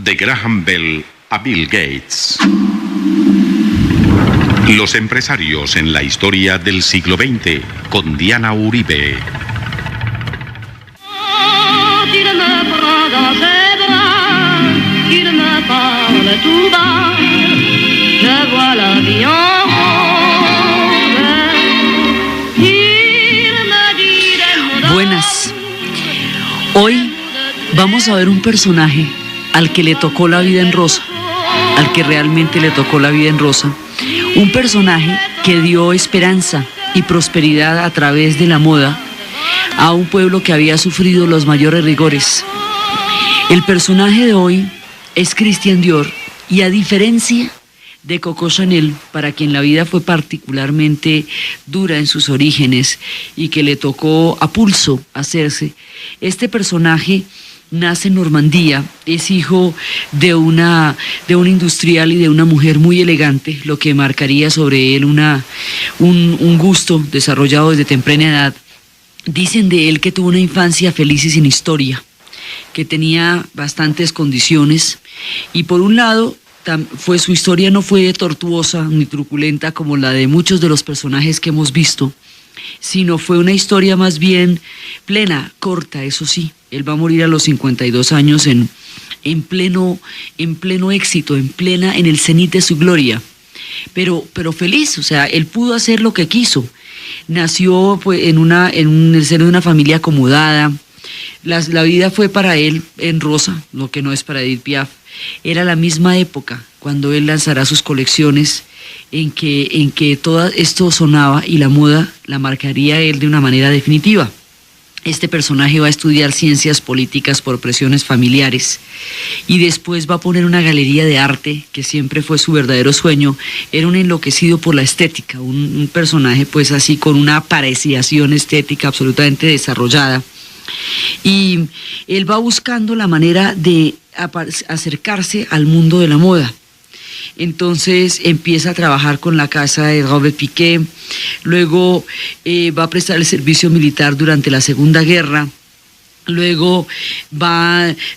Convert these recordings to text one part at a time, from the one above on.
De Graham Bell a Bill Gates. Los empresarios en la historia del siglo XX, con Diana Uribe. Buenas. Hoy vamos a ver un personaje al que le tocó la vida en rosa, al que realmente le tocó la vida en rosa. Un personaje que dio esperanza y prosperidad a través de la moda a un pueblo que había sufrido los mayores rigores. El personaje de hoy es Christian Dior, y a diferencia de Coco Chanel, para quien la vida fue particularmente dura en sus orígenes y que le tocó a pulso hacerse, este personaje nace en Normandía, es hijo de un industrial y de una mujer muy elegante, lo que marcaría sobre él un gusto desarrollado desde temprana edad. Dicen de él que tuvo una infancia feliz y sin historia, que tenía bastantes condiciones, y por un lado su historia no fue tortuosa ni truculenta como la de muchos de los personajes que hemos visto, sino fue una historia más bien plena, corta, eso sí. Él va a morir a los 52 años en pleno éxito, en el cenit de su gloria, pero feliz. O sea, él pudo hacer lo que quiso. Nació pues, en el seno de una familia acomodada. La vida fue para él en rosa, lo que no es para Edith Piaf. Era la misma época cuando él lanzará sus colecciones en que todo esto sonaba, y la moda la marcaría él de una manera definitiva. Este personaje va a estudiar ciencias políticas por presiones familiares, y después va a poner una galería de arte, que siempre fue su verdadero sueño. Era un enloquecido por la estética, un personaje pues así con una apreciación estética absolutamente desarrollada. Y él va buscando la manera de acercarse al mundo de la moda. Entonces empieza a trabajar con la casa de Robert Piguet, luego va a prestar el servicio militar durante la Segunda Guerra, luego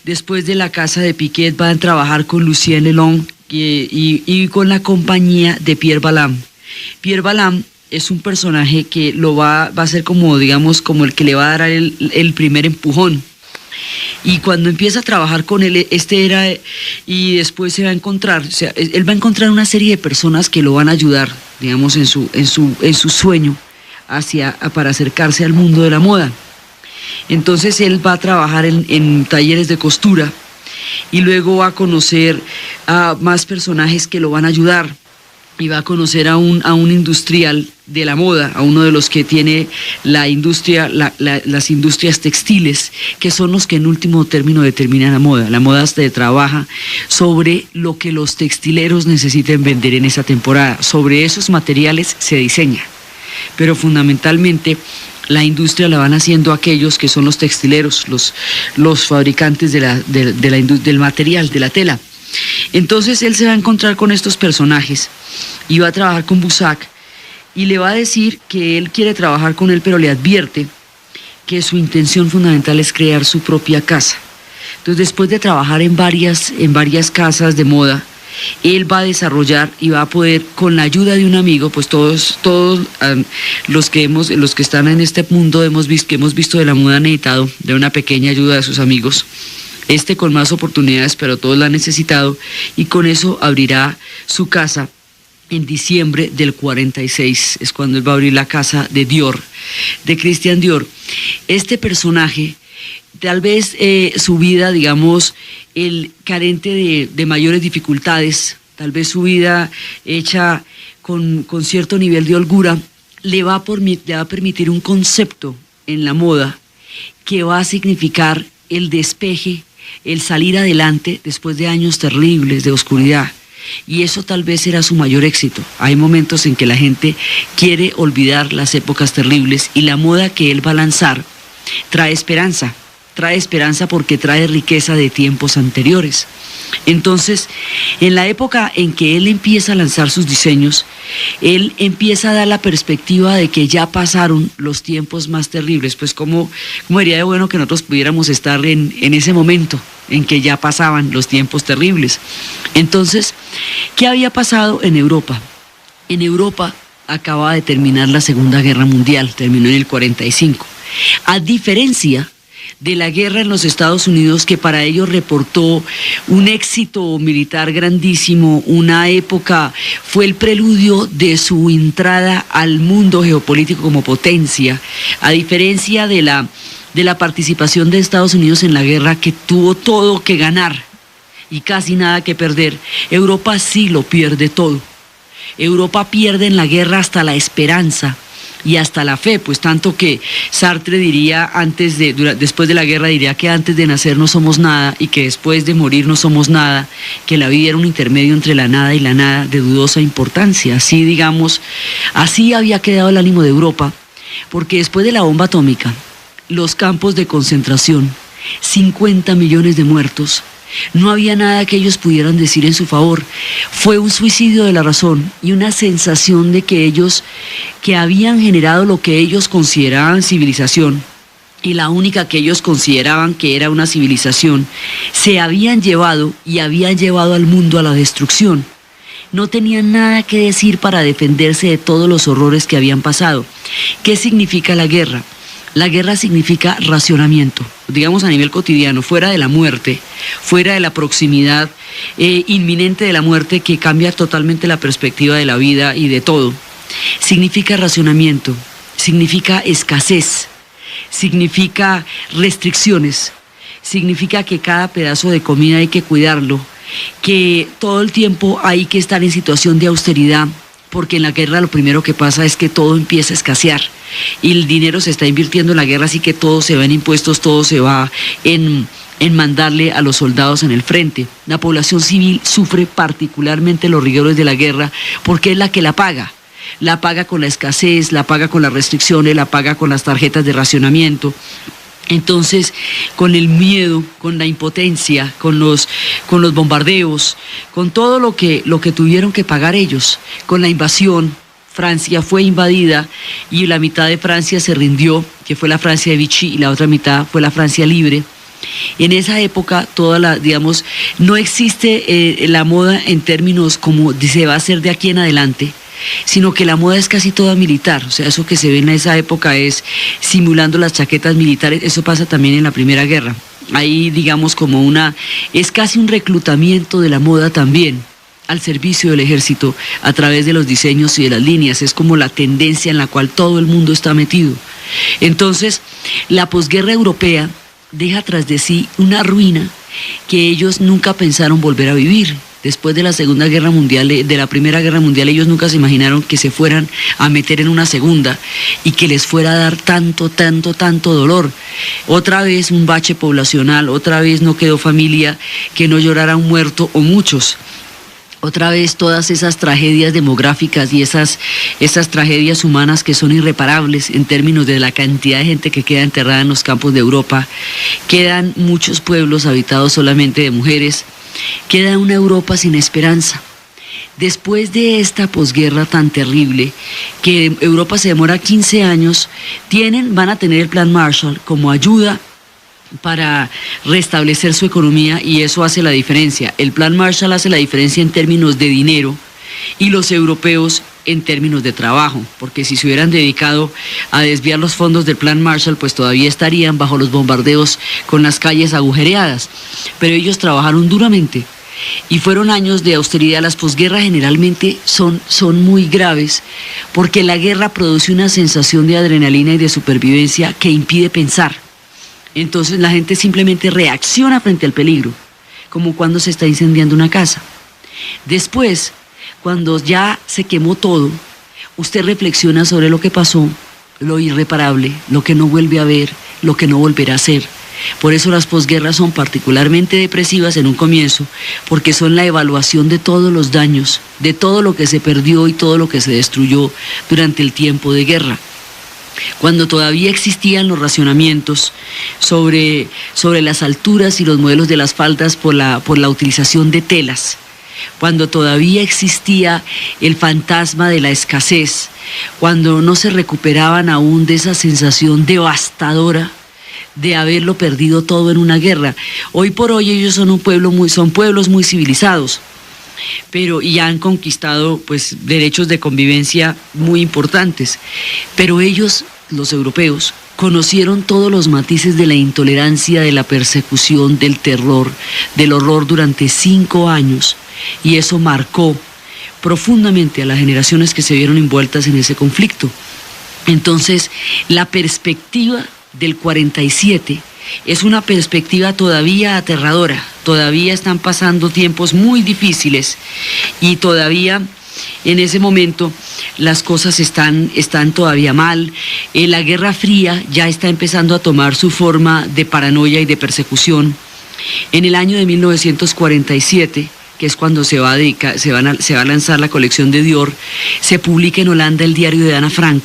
después de la casa de Piguet, va a trabajar con Lucien Lelong y con la compañía de Pierre Balmain. Pierre Balmain es un personaje que lo va a ser como, digamos, como el que le va a dar el primer empujón. Y cuando empieza a trabajar con él, y después se va a encontrar, o sea, él va a encontrar una serie de personas que lo van a ayudar, digamos, en su sueño para acercarse al mundo de la moda. Entonces él va a trabajar en talleres de costura, y luego va a conocer a más personajes que lo van a ayudar. Y va a conocer a un industrial de la moda, a uno de los que tiene la industria, las industrias textiles, que son los que en último término determinan la moda. La moda se trabaja sobre lo que los textileros necesiten vender en esa temporada. Sobre esos materiales se diseña, pero fundamentalmente la industria la van haciendo aquellos que son los textileros, los fabricantes del material, de la tela. Entonces él se va a encontrar con estos personajes y va a trabajar con Bussac, y le va a decir que él quiere trabajar con él, pero le advierte que su intención fundamental es crear su propia casa. Entonces, después de trabajar en varias casas de moda, él va a desarrollar y va a poder, con la ayuda de un amigo, pues todos los que están en este mundo que hemos visto de la moda han necesitado de una pequeña ayuda de sus amigos. Con más oportunidades, pero todos la han necesitado, y con eso abrirá su casa en diciembre del 46, es cuando él va a abrir la casa de Dior, de Christian Dior. Este personaje, tal vez su vida, digamos, el carente de mayores dificultades, tal vez su vida hecha con cierto nivel de holgura, le va a permitir un concepto en la moda que va a significar el despeje, el salir adelante después de años terribles de oscuridad. Y eso tal vez será su mayor éxito. Hay momentos en que la gente quiere olvidar las épocas terribles, y la moda que él va a lanzar trae esperanza porque trae riqueza de tiempos anteriores. Entonces, en la época en que él empieza a lanzar sus diseños, él empieza a dar la perspectiva de que ya pasaron los tiempos más terribles. Pues como sería de bueno que nosotros pudiéramos estar en ese momento en que ya pasaban los tiempos terribles. Entonces, ¿qué había pasado en Europa? En Europa acababa de terminar la Segunda Guerra Mundial, terminó en el 45. A diferencia de la guerra en los Estados Unidos, que para ellos reportó un éxito militar grandísimo, una época, fue el preludio de su entrada al mundo geopolítico como potencia, a diferencia de la participación de Estados Unidos en la guerra, que tuvo todo que ganar y casi nada que perder. Europa sí lo pierde todo. Europa pierde en la guerra hasta la esperanza y hasta la fe, pues tanto que Sartre diría después de la guerra diría que antes de nacer no somos nada y que después de morir no somos nada, que la vida era un intermedio entre la nada y la nada de dudosa importancia. Así, digamos, así había quedado el ánimo de Europa, porque después de la bomba atómica, los campos de concentración, 50 millones de muertos, no había nada que ellos pudieran decir en su favor. Fue un suicidio de la razón y una sensación de que ellos, que habían generado lo que ellos consideraban civilización, y la única que ellos consideraban que era una civilización, se habían llevado y habían llevado al mundo a la destrucción. No tenían nada que decir para defenderse de todos los horrores que habían pasado. ¿Qué significa la guerra? La guerra significa racionamiento, digamos a nivel cotidiano, fuera de la muerte, fuera de la proximidad inminente de la muerte que cambia totalmente la perspectiva de la vida y de todo. Significa racionamiento, significa escasez, significa restricciones, significa que cada pedazo de comida hay que cuidarlo, que todo el tiempo hay que estar en situación de austeridad, porque en la guerra lo primero que pasa es que todo empieza a escasear y el dinero se está invirtiendo en la guerra, así que todo se va en impuestos, todo se va en mandarle a los soldados en el frente. La población civil sufre particularmente los rigores de la guerra porque es la que la paga con la escasez, la paga con las restricciones, la paga con las tarjetas de racionamiento. Entonces, con el miedo, con la impotencia, con los bombardeos, con todo lo que tuvieron que pagar ellos, con la invasión, Francia fue invadida y la mitad de Francia se rindió, que fue la Francia de Vichy, y la otra mitad fue la Francia libre. En esa época, no existe la moda en términos como se va a hacer de aquí en adelante, sino que la moda es casi toda militar. O sea, eso que se ve en esa época es simulando las chaquetas militares. Eso pasa también en la Primera Guerra. Ahí, digamos, es casi un reclutamiento de la moda también al servicio del ejército a través de los diseños y de las líneas. Es como la tendencia en la cual todo el mundo está metido. Entonces, la posguerra europea deja tras de sí una ruina que ellos nunca pensaron volver a vivir. Después de la Segunda Guerra Mundial, de la Primera Guerra Mundial, ellos nunca se imaginaron que se fueran a meter en una segunda y que les fuera a dar tanto dolor. Otra vez un bache poblacional, otra vez no quedó familia que no llorara un muerto o muchos. Otra vez todas esas tragedias demográficas y esas tragedias humanas que son irreparables en términos de la cantidad de gente que queda enterrada en los campos de Europa. Quedan muchos pueblos habitados solamente de mujeres. Queda una Europa sin esperanza. Después de esta posguerra tan terrible, que Europa se demora 15 años, van a tener el Plan Marshall como ayuda para restablecer su economía, y eso hace la diferencia. El Plan Marshall hace la diferencia en términos de dinero y los europeos en términos de trabajo, porque si se hubieran dedicado a desviar los fondos del Plan Marshall, pues todavía estarían bajo los bombardeos con las calles agujereadas. Pero ellos trabajaron duramente y fueron años de austeridad. Las posguerras generalmente son muy graves porque la guerra produce una sensación de adrenalina y de supervivencia que impide pensar. Entonces la gente simplemente reacciona frente al peligro, como cuando se está incendiando una casa. Después, cuando ya se quemó todo, usted reflexiona sobre lo que pasó, lo irreparable, lo que no vuelve a ver, lo que no volverá a ser. Por eso las posguerras son particularmente depresivas en un comienzo, porque son la evaluación de todos los daños, de todo lo que se perdió y todo lo que se destruyó durante el tiempo de guerra. Cuando todavía existían los racionamientos sobre las alturas y los modelos de las faldas por la utilización de telas, cuando todavía existía el fantasma de la escasez, cuando no se recuperaban aún de esa sensación devastadora de haberlo perdido todo en una guerra. Hoy por hoy ellos son son pueblos muy civilizados, y han conquistado pues derechos de convivencia muy importantes, pero ellos, los europeos, conocieron todos los matices de la intolerancia, de la persecución, del terror, del horror durante 5 años, y eso marcó profundamente a las generaciones que se vieron envueltas en ese conflicto. Entonces, la perspectiva del 47 es una perspectiva todavía aterradora, todavía están pasando tiempos muy difíciles y todavía en ese momento las cosas están todavía mal. La Guerra Fría ya está empezando a tomar su forma de paranoia y de persecución. En el año de 1947, que es cuando se va a lanzar la colección de Dior, se publica en Holanda el diario de Ana Frank,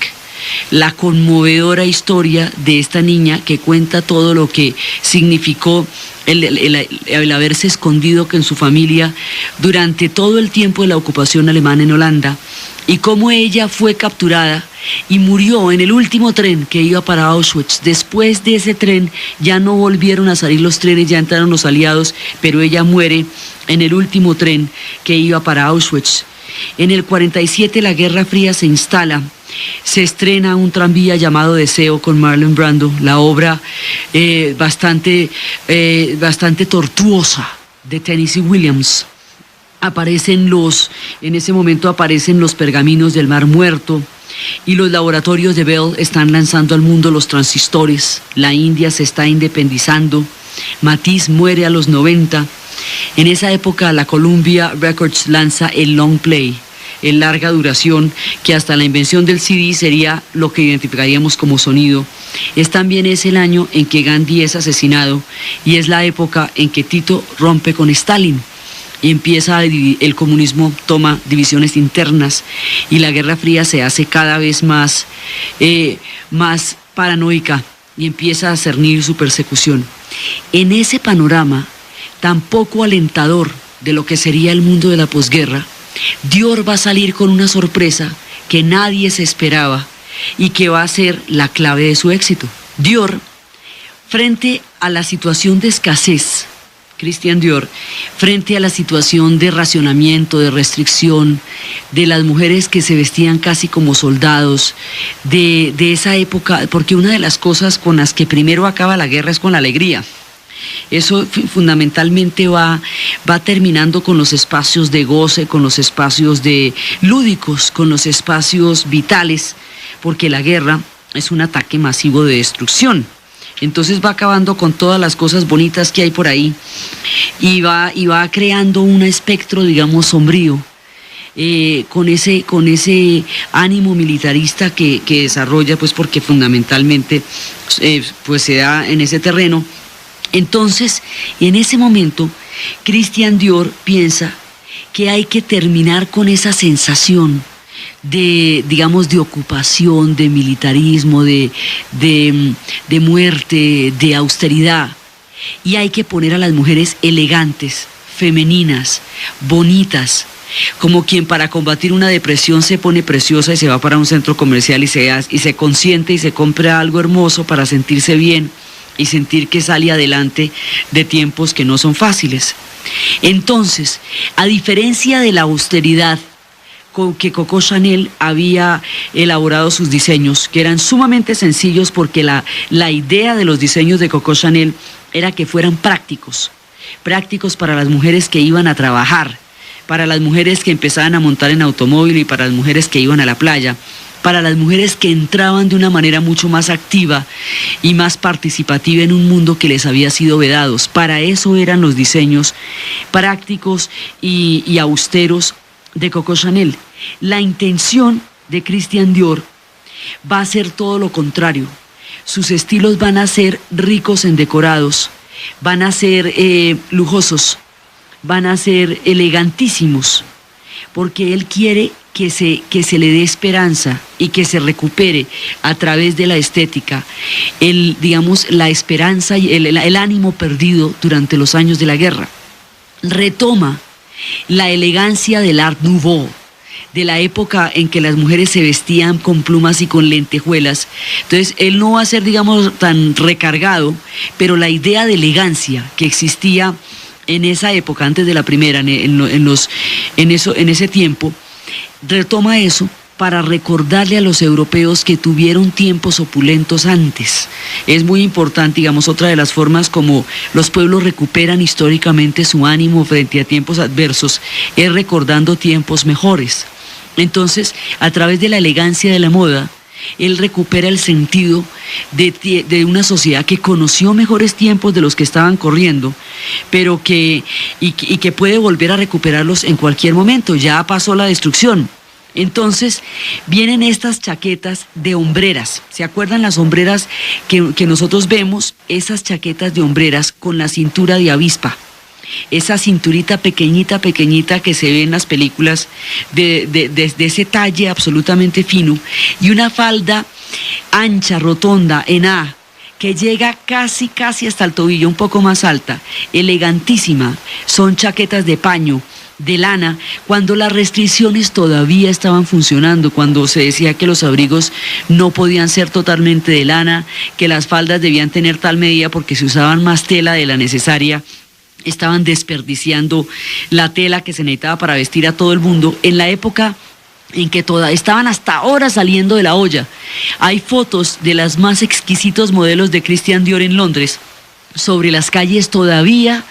la conmovedora historia de esta niña que cuenta todo lo que significó el haberse escondido en su familia durante todo el tiempo de la ocupación alemana en Holanda, y cómo ella fue capturada y murió en el último tren que iba para Auschwitz. Después de ese tren ya no volvieron a salir los trenes, ya entraron los aliados, pero ella muere en el último tren que iba para Auschwitz. En el 47 la Guerra Fría se instala. Se estrena un tranvía llamado Deseo con Marlon Brando, la obra bastante tortuosa de Tennessee Williams. En ese momento aparecen los pergaminos del Mar Muerto, y los laboratorios de Bell están lanzando al mundo los transistores. La India se está independizando. Matisse muere a los 90. En esa época la Columbia Records lanza el long play, el larga duración, que hasta la invención del CD sería lo que identificaríamos como sonido. También es el año en que Gandhi es asesinado, y es la época en que Tito rompe con Stalin y empieza el comunismo toma divisiones internas, y la Guerra Fría se hace cada vez más paranoica y empieza a cernir su persecución. En ese panorama tan poco alentador de lo que sería el mundo de la posguerra, Dior va a salir con una sorpresa que nadie se esperaba y que va a ser la clave de su éxito. Dior, frente a la situación de escasez, Christian Dior, frente a la situación de racionamiento, de restricción, de las mujeres que se vestían casi como soldados, de esa época, porque una de las cosas con las que primero acaba la guerra es con la alegría. Eso fundamentalmente va terminando con los espacios de goce, con los espacios de lúdicos, con los espacios vitales, porque la guerra es un ataque masivo de destrucción. Entonces va acabando con todas las cosas bonitas que hay por ahí, y va creando un espectro, digamos, sombrío, con ese ánimo militarista que desarrolla, pues porque fundamentalmente pues se da en ese terreno. Entonces, en ese momento, Christian Dior piensa que hay que terminar con esa sensación de ocupación, de militarismo, de muerte, de austeridad, y hay que poner a las mujeres elegantes, femeninas, bonitas, como quien para combatir una depresión se pone preciosa y se va para un centro comercial y se consiente y se compra algo hermoso para sentirse bien y sentir que sale adelante de tiempos que no son fáciles. Entonces, a diferencia de la austeridad con que Coco Chanel había elaborado sus diseños, que eran sumamente sencillos, porque la idea de los diseños de Coco Chanel era que fueran prácticos para las mujeres que iban a trabajar, para las mujeres que empezaban a montar en automóvil y para las mujeres que iban a la playa, para las mujeres que entraban de una manera mucho más activa y más participativa en un mundo que les había sido vedados. Para eso eran los diseños prácticos y austeros de Coco Chanel. La intención de Christian Dior va a ser todo lo contrario. Sus estilos van a ser ricos en decorados, van a ser lujosos, van a ser elegantísimos, porque él quiere que se le dé esperanza y que se recupere a través de la estética la esperanza y el ánimo perdido durante los años de la guerra. Retoma la elegancia del Art Nouveau, de la época en que las mujeres se vestían con plumas y con lentejuelas. Entonces, él no va a ser, digamos, tan recargado, pero la idea de elegancia que existía en esa época, antes de la primera, en ese tiempo, retoma eso para recordarle a los europeos que tuvieron tiempos opulentos antes. Es muy importante, digamos, otra de las formas como los pueblos recuperan históricamente su ánimo frente a tiempos adversos, es recordando tiempos mejores. Entonces, a través de la elegancia de la moda, él recupera el sentido de una sociedad que conoció mejores tiempos de los que estaban corriendo, pero que puede volver a recuperarlos en cualquier momento. Ya pasó la destrucción. Entonces vienen estas chaquetas de hombreras. ¿Se acuerdan las hombreras que nosotros vemos? Esas chaquetas de hombreras con la cintura de avispa. Esa cinturita pequeñita, pequeñita que se ve en las películas de ese talle absolutamente fino, y una falda ancha, rotonda, en A, que llega casi hasta el tobillo, un poco más alta, elegantísima. Son chaquetas de paño, de lana, cuando las restricciones todavía estaban funcionando, cuando se decía que los abrigos no podían ser totalmente de lana, que las faldas debían tener tal medida porque se usaban más tela de la necesaria, estaban desperdiciando la tela que se necesitaba para vestir a todo el mundo, en la época en que estaban hasta ahora saliendo de la olla. Hay fotos de las más exquisitos modelos de Christian Dior en Londres, sobre las calles todavía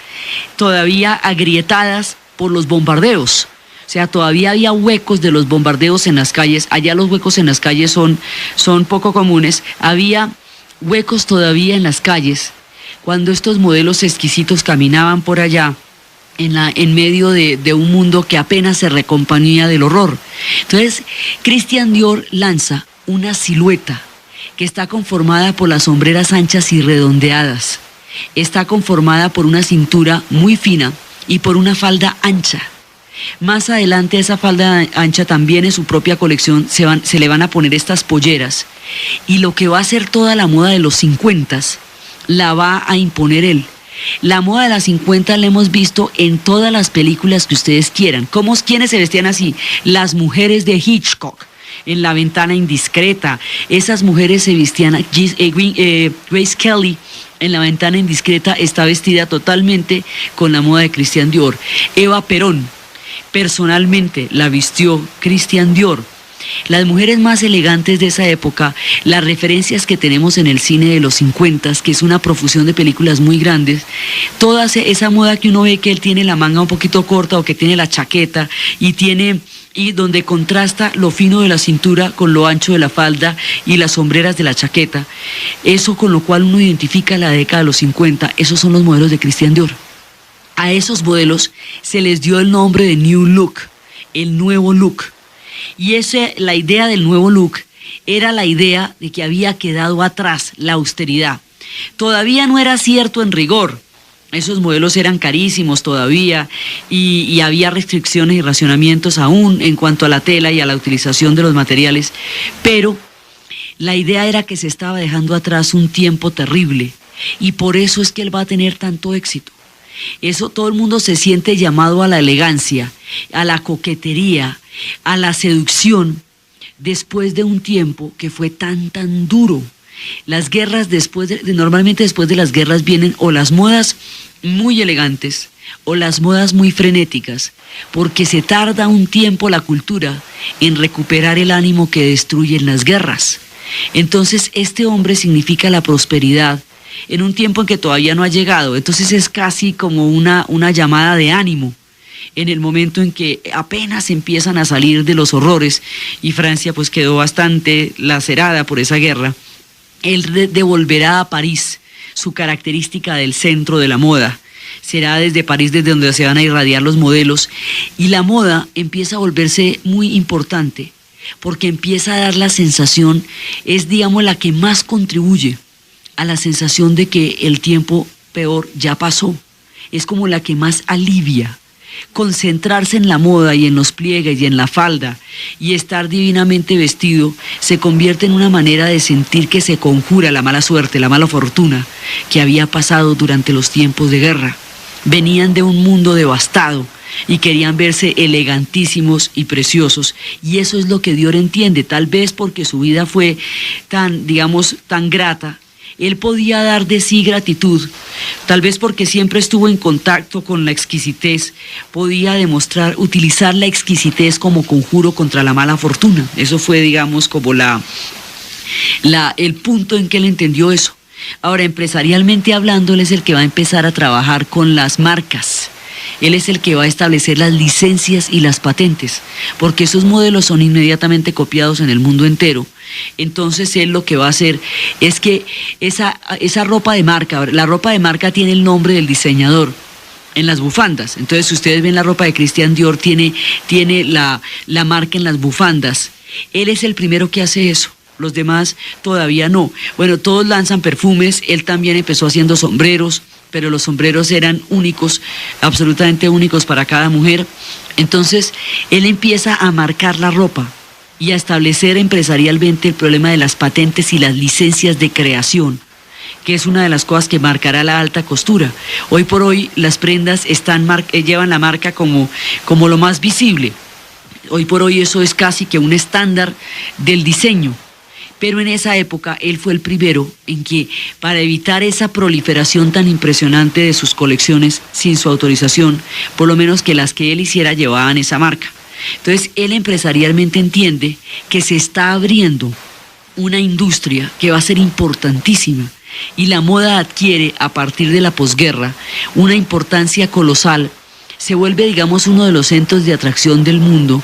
agrietadas por los bombardeos. O sea, todavía había huecos de los bombardeos en las calles. Allá los huecos en las calles son poco comunes. Había huecos todavía en las calles cuando estos modelos exquisitos caminaban por allá en medio de un mundo que apenas se recomponía del horror. Entonces, Christian Dior lanza una silueta que está conformada por las hombreras anchas y redondeadas. Está conformada por una cintura muy fina y por una falda ancha. Más adelante a esa falda ancha también en su propia colección se le van a poner estas polleras, y lo que va a ser toda la moda de los 50s la va a imponer él. La moda de las 50 la hemos visto en todas las películas que ustedes quieran. ¿Quiénes se vestían así? Las mujeres de Hitchcock, en La ventana indiscreta. Esas mujeres se vestían, Grace Kelly en La ventana indiscreta está vestida totalmente con la moda de Christian Dior. Eva Perón personalmente la vistió Christian Dior. Las mujeres más elegantes de esa época, las referencias que tenemos en el cine de los 50, que es una profusión de películas muy grandes, toda esa moda que uno ve que él tiene la manga un poquito corta o que tiene la chaqueta y donde contrasta lo fino de la cintura con lo ancho de la falda y las sombreras de la chaqueta, eso con lo cual uno identifica la década de los 50, esos son los modelos de Christian Dior. A esos modelos se les dio el nombre de New Look, el nuevo look. Y la idea del nuevo look era la idea de que había quedado atrás la austeridad. Todavía no era cierto en rigor. Esos modelos eran carísimos todavía y había restricciones y racionamientos aún en cuanto a la tela y a la utilización de los materiales. Pero la idea era que se estaba dejando atrás un tiempo terrible, y por eso es que él va a tener tanto éxito. Eso, todo el mundo se siente llamado a la elegancia, a la coquetería, a la seducción, después de un tiempo que fue tan duro. Las guerras normalmente después de las guerras vienen o las modas muy elegantes o las modas muy frenéticas, porque se tarda un tiempo la cultura en recuperar el ánimo que destruyen las guerras. Entonces este hombre significa la prosperidad en un tiempo en que todavía no ha llegado. Entonces es casi como una llamada de ánimo en el momento en que apenas empiezan a salir de los horrores, y Francia pues quedó bastante lacerada por esa guerra. Él devolverá a París su característica del centro de la moda. Será desde París desde donde se van a irradiar los modelos, y la moda empieza a volverse muy importante porque empieza a dar la sensación, es digamos la que más contribuye a la sensación de que el tiempo peor ya pasó. Es como la que más alivia. Concentrarse en la moda y en los pliegues y en la falda y estar divinamente vestido se convierte en una manera de sentir que se conjura la mala suerte, la mala fortuna que había pasado durante los tiempos de guerra. Venían de un mundo devastado, y querían verse elegantísimos y preciosos. Y eso es lo que Dior entiende, tal vez porque su vida fue tan, digamos, tan grata. Él podía dar de sí gratitud, tal vez porque siempre estuvo en contacto con la exquisitez, podía utilizar la exquisitez como conjuro contra la mala fortuna. Eso fue, digamos, como el punto en que él entendió eso. Ahora, empresarialmente hablando, él es el que va a empezar a trabajar con las marcas. Él es el que va a establecer las licencias y las patentes, porque esos modelos son inmediatamente copiados en el mundo entero. Entonces él lo que va a hacer es que esa ropa de marca, la ropa de marca tiene el nombre del diseñador en las bufandas. Entonces, si ustedes ven la ropa de Christian Dior, tiene la marca en las bufandas. Él es el primero que hace eso. Los demás todavía no. Bueno, todos lanzan perfumes, él también empezó haciendo sombreros, pero los sombreros eran únicos, absolutamente únicos para cada mujer. Entonces, él empieza a marcar la ropa y a establecer empresarialmente el problema de las patentes y las licencias de creación, que es una de las cosas que marcará la alta costura. Hoy por hoy las prendas llevan la marca como lo más visible. Hoy por hoy eso es casi que un estándar del diseño. Pero en esa época él fue el primero en que, para evitar esa proliferación tan impresionante de sus colecciones sin su autorización, por lo menos que las que él hiciera llevaban esa marca. Entonces él empresarialmente entiende que se está abriendo una industria que va a ser importantísima, y la moda adquiere a partir de la posguerra una importancia colosal. Se vuelve, digamos, uno de los centros de atracción del mundo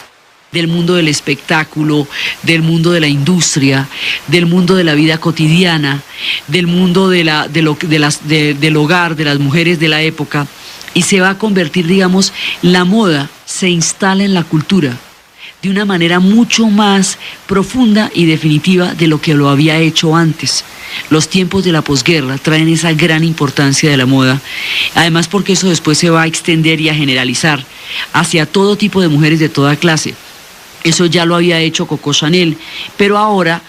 del espectáculo, del mundo de la industria, del mundo de la vida cotidiana, del mundo del hogar, de las mujeres de la época, y se va a convertir, digamos, la moda se instala en la cultura de una manera mucho más profunda y definitiva de lo que lo había hecho antes. Los tiempos de la posguerra traen esa gran importancia de la moda, además porque eso después se va a extender y a generalizar hacia todo tipo de mujeres de toda clase. Eso ya lo había hecho Coco Chanel, pero ahora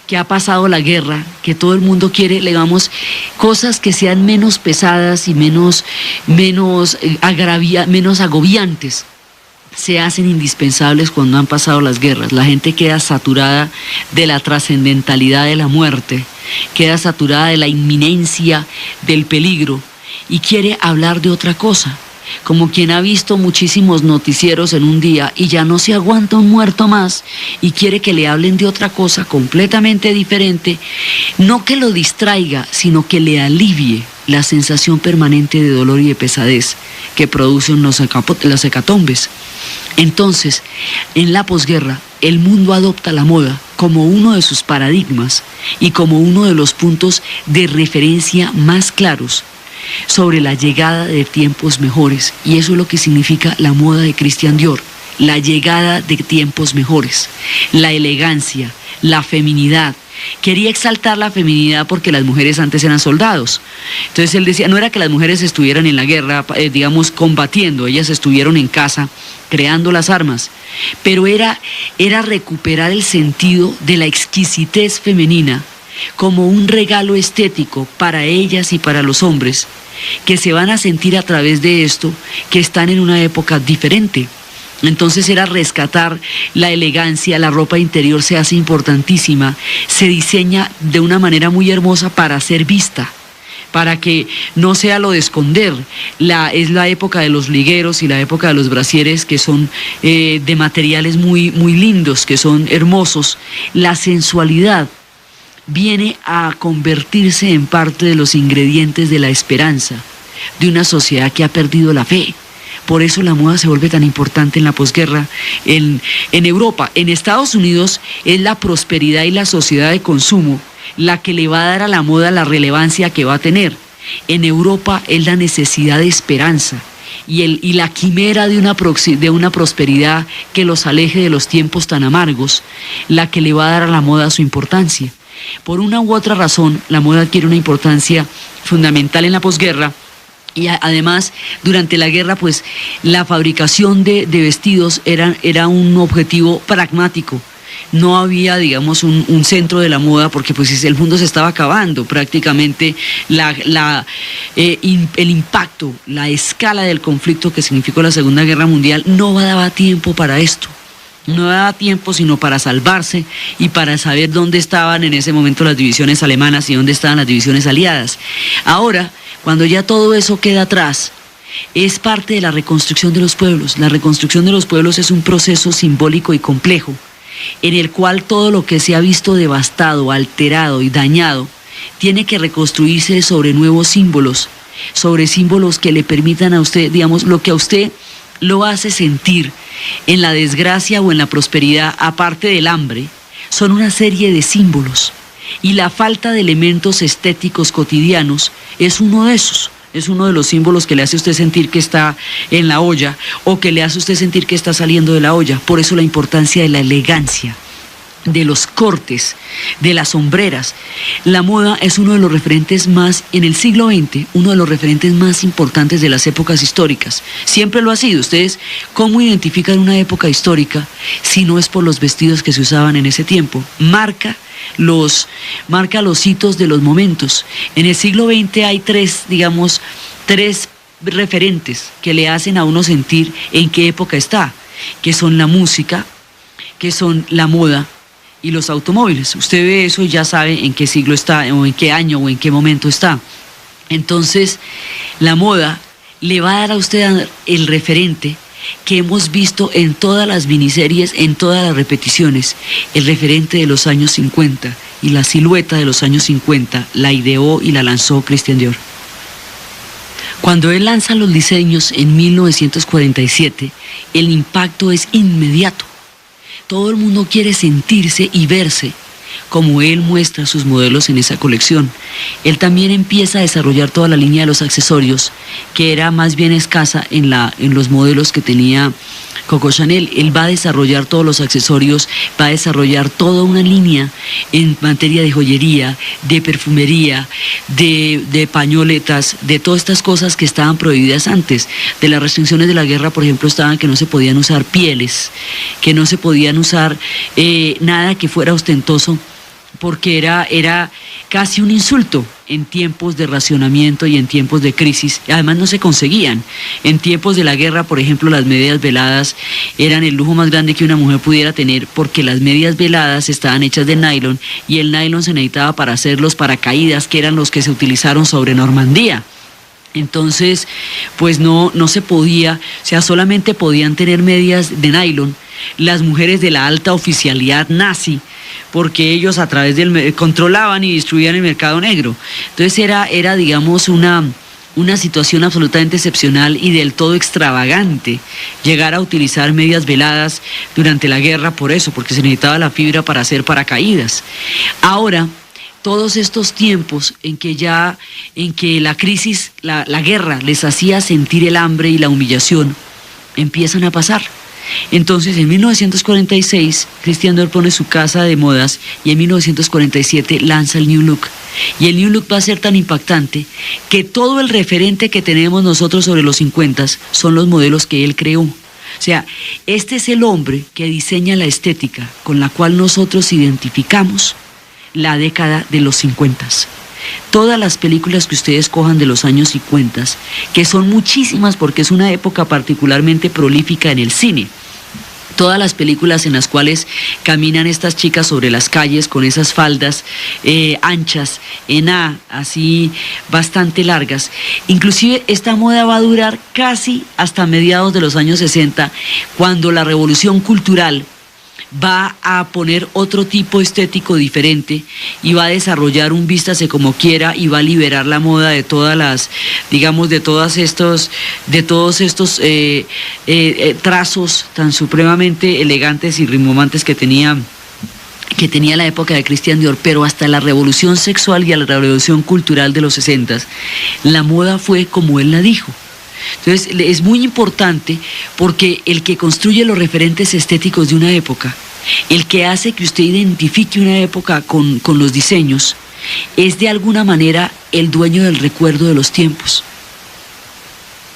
que ha pasado la guerra, que todo el mundo quiere, digamos, cosas que sean menos pesadas y menos agobiantes, se hacen indispensables cuando han pasado las guerras. La gente queda saturada de la trascendentalidad de la muerte, queda saturada de la inminencia del peligro y quiere hablar de otra cosa. Como quien ha visto muchísimos noticieros en un día y ya no se aguanta un muerto más y quiere que le hablen de otra cosa completamente diferente, no que lo distraiga, sino que le alivie la sensación permanente de dolor y de pesadez que producen las hecatombes. Entonces, en la posguerra, el mundo adopta la moda como uno de sus paradigmas y como uno de los puntos de referencia más claros sobre la llegada de tiempos mejores, y eso es lo que significa la moda de Christian Dior, la llegada de tiempos mejores, la elegancia, la feminidad. Quería exaltar la feminidad porque las mujeres antes eran soldados. Entonces él decía, no era que las mujeres estuvieran en la guerra, digamos, combatiendo, ellas estuvieron en casa creando las armas, pero era recuperar el sentido de la exquisitez femenina como un regalo estético para ellas y para los hombres, que se van a sentir a través de esto que están en una época diferente. Entonces era rescatar la elegancia, la ropa interior se hace importantísima, se diseña de una manera muy hermosa para ser vista, para que no sea lo de esconder. Es la época de los ligueros y la época de los brasieres, que son de materiales muy, muy lindos, que son hermosos. La sensualidad viene a convertirse en parte de los ingredientes de la esperanza de una sociedad que ha perdido la fe. Por eso la moda se vuelve tan importante en la posguerra en Europa. En Estados Unidos es la prosperidad y la sociedad de consumo la que le va a dar a la moda la relevancia que va a tener. En Europa es la necesidad de esperanza y la quimera de una prosperidad que los aleje de los tiempos tan amargos, la que le va a dar a la moda su importancia. Por una u otra razón, la moda adquiere una importancia fundamental en la posguerra. Y además, durante la guerra, pues, la fabricación de vestidos era un objetivo pragmático. no había, digamos, un centro de la moda, porque pues el mundo se estaba acabando prácticamente. El impacto, la escala del conflicto que significó la Segunda Guerra Mundial no daba tiempo para esto. No daba tiempo sino para salvarse y para saber dónde estaban en ese momento las divisiones alemanas y dónde estaban las divisiones aliadas. Ahora, cuando ya todo eso queda atrás, es parte de la reconstrucción de los pueblos. La reconstrucción de los pueblos es un proceso simbólico y complejo, en el cual todo lo que se ha visto devastado, alterado y dañado, tiene que reconstruirse sobre nuevos símbolos, sobre símbolos que le permitan a usted, digamos, lo que a usted lo hace sentir en la desgracia o en la prosperidad, aparte del hambre, son una serie de símbolos. Y la falta de elementos estéticos cotidianos es uno de esos. Es uno de los símbolos que le hace a usted sentir que está en la olla o que le hace a usted sentir que está saliendo de la olla. Por eso la importancia de la elegancia, de los cortes, de las sombreras. La moda es uno de los referentes más, en el siglo XX, uno de los referentes más importantes de las épocas históricas. Siempre lo ha sido. Ustedes, ¿cómo identifican una época histórica si no es por los vestidos que se usaban en ese tiempo? Marca los hitos de los momentos. En el siglo XX hay tres referentes que le hacen a uno sentir en qué época está, que son la música, que son la moda y los automóviles. Usted ve eso y ya sabe en qué siglo está, o en qué año, o en qué momento está. Entonces, la moda le va a dar a usted el referente que hemos visto en todas las miniseries, en todas las repeticiones, el referente de los años 50, y la silueta de los años 50 la ideó y la lanzó Christian Dior. Cuando él lanza los diseños en 1947, el impacto es inmediato. Todo el mundo quiere sentirse y verse como él muestra sus modelos en esa colección. Él también empieza a desarrollar toda la línea de los accesorios, que era más bien escasa en los modelos que tenía Coco Chanel. Él va a desarrollar todos los accesorios, va a desarrollar toda una línea en materia de joyería, de perfumería, de pañoletas, de todas estas cosas que estaban prohibidas antes. De las restricciones de la guerra, por ejemplo, estaban que no se podían usar pieles, que no se podían usar nada que fuera ostentoso, porque era casi un insulto en tiempos de racionamiento y en tiempos de crisis. Además no se conseguían. En tiempos de la guerra, por ejemplo, las medias veladas eran el lujo más grande que una mujer pudiera tener, porque las medias veladas estaban hechas de nylon, y el nylon se necesitaba para hacer los paracaídas, que eran los que se utilizaron sobre Normandía. Entonces, pues no se podía, o sea, solamente podían tener medias de nylon las mujeres de la alta oficialidad nazi, porque ellos a través del controlaban y distribuían el mercado negro. Entonces era digamos, una situación absolutamente excepcional y del todo extravagante llegar a utilizar medias veladas durante la guerra, por eso, porque se necesitaba la fibra para hacer paracaídas. Ahora, todos estos tiempos en que la crisis, la guerra les hacía sentir el hambre y la humillación, empiezan a pasar. Entonces, en 1946, Christian Dior pone su casa de modas, y en 1947 lanza el New Look. Y el New Look va a ser tan impactante que todo el referente que tenemos nosotros sobre los 50 son los modelos que él creó. O sea, este es el hombre que diseña la estética con la cual nosotros identificamos la década de los 50. Todas las películas que ustedes cojan de los años 50, que son muchísimas porque es una época particularmente prolífica en el cine. Todas las películas en las cuales caminan estas chicas sobre las calles con esas faldas anchas, en A, así bastante largas. Inclusive esta moda va a durar casi hasta mediados de los años 60, cuando la revolución cultural va a poner otro tipo estético diferente y va a desarrollar un vístase como quiera, y va a liberar la moda de todas las, digamos, de todos estos trazos tan supremamente elegantes y rimbombantes que tenía la época de Christian Dior. Pero hasta la revolución sexual y a la revolución cultural de los 60, la moda fue como él la dijo. Entonces es muy importante, porque el que construye los referentes estéticos de una época, el que hace que usted identifique una época con los diseños, es de alguna manera el dueño del recuerdo de los tiempos.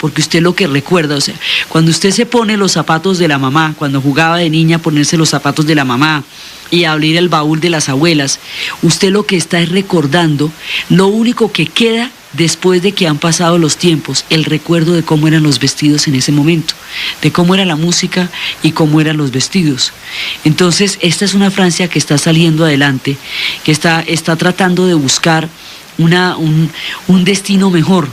porque usted lo que recuerda, o sea, cuando usted se pone los zapatos de la mamá, cuando jugaba de niña ponerse los zapatos de la mamá y abrir el baúl de las abuelas, usted lo que está es recordando lo único que queda después de que han pasado los tiempos, el recuerdo de cómo eran los vestidos en ese momento, de cómo era la música y cómo eran los vestidos. Entonces, esta es una Francia que está saliendo adelante, que está tratando de buscar un destino mejor.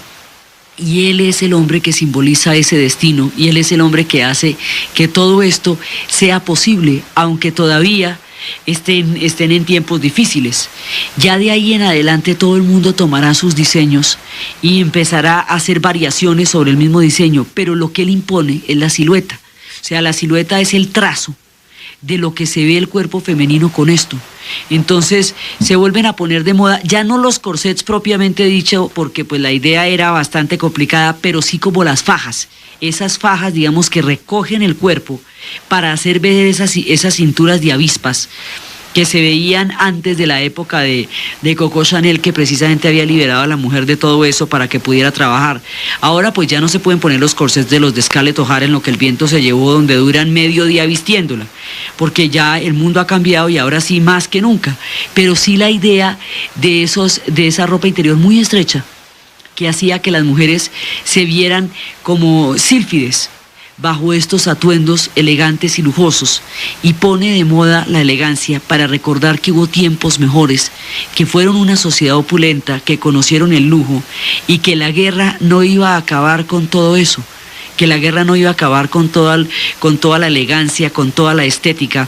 Y él es el hombre que simboliza ese destino, y él es el hombre que hace que todo esto sea posible, aunque todavía estén en tiempos difíciles. Ya de ahí en adelante todo el mundo tomará sus diseños y empezará a hacer variaciones sobre el mismo diseño, pero lo que él impone es la silueta. O sea, la silueta es el trazo de lo que se ve el cuerpo femenino con esto. Entonces se vuelven a poner de moda, ya no los corsets propiamente dicho, porque pues la idea era bastante complicada, pero sí como las fajas, esas fajas, digamos, que recogen el cuerpo para hacer ver esas cinturas de avispas que se veían antes de la época de Coco Chanel, que precisamente había liberado a la mujer de todo eso para que pudiera trabajar. Ahora pues ya no se pueden poner los corsets de los de Scarlett O'Hara en lo que el viento se llevó, donde duran medio día vistiéndola, porque ya el mundo ha cambiado y ahora sí más que nunca. Pero sí la idea de esa ropa interior muy estrecha, que hacía que las mujeres se vieran como sílfides bajo estos atuendos elegantes y lujosos, y pone de moda la elegancia para recordar que hubo tiempos mejores, que fueron una sociedad opulenta, que conocieron el lujo, y que la guerra no iba a acabar con todo eso, que la guerra no iba a acabar con toda la elegancia, con toda la estética,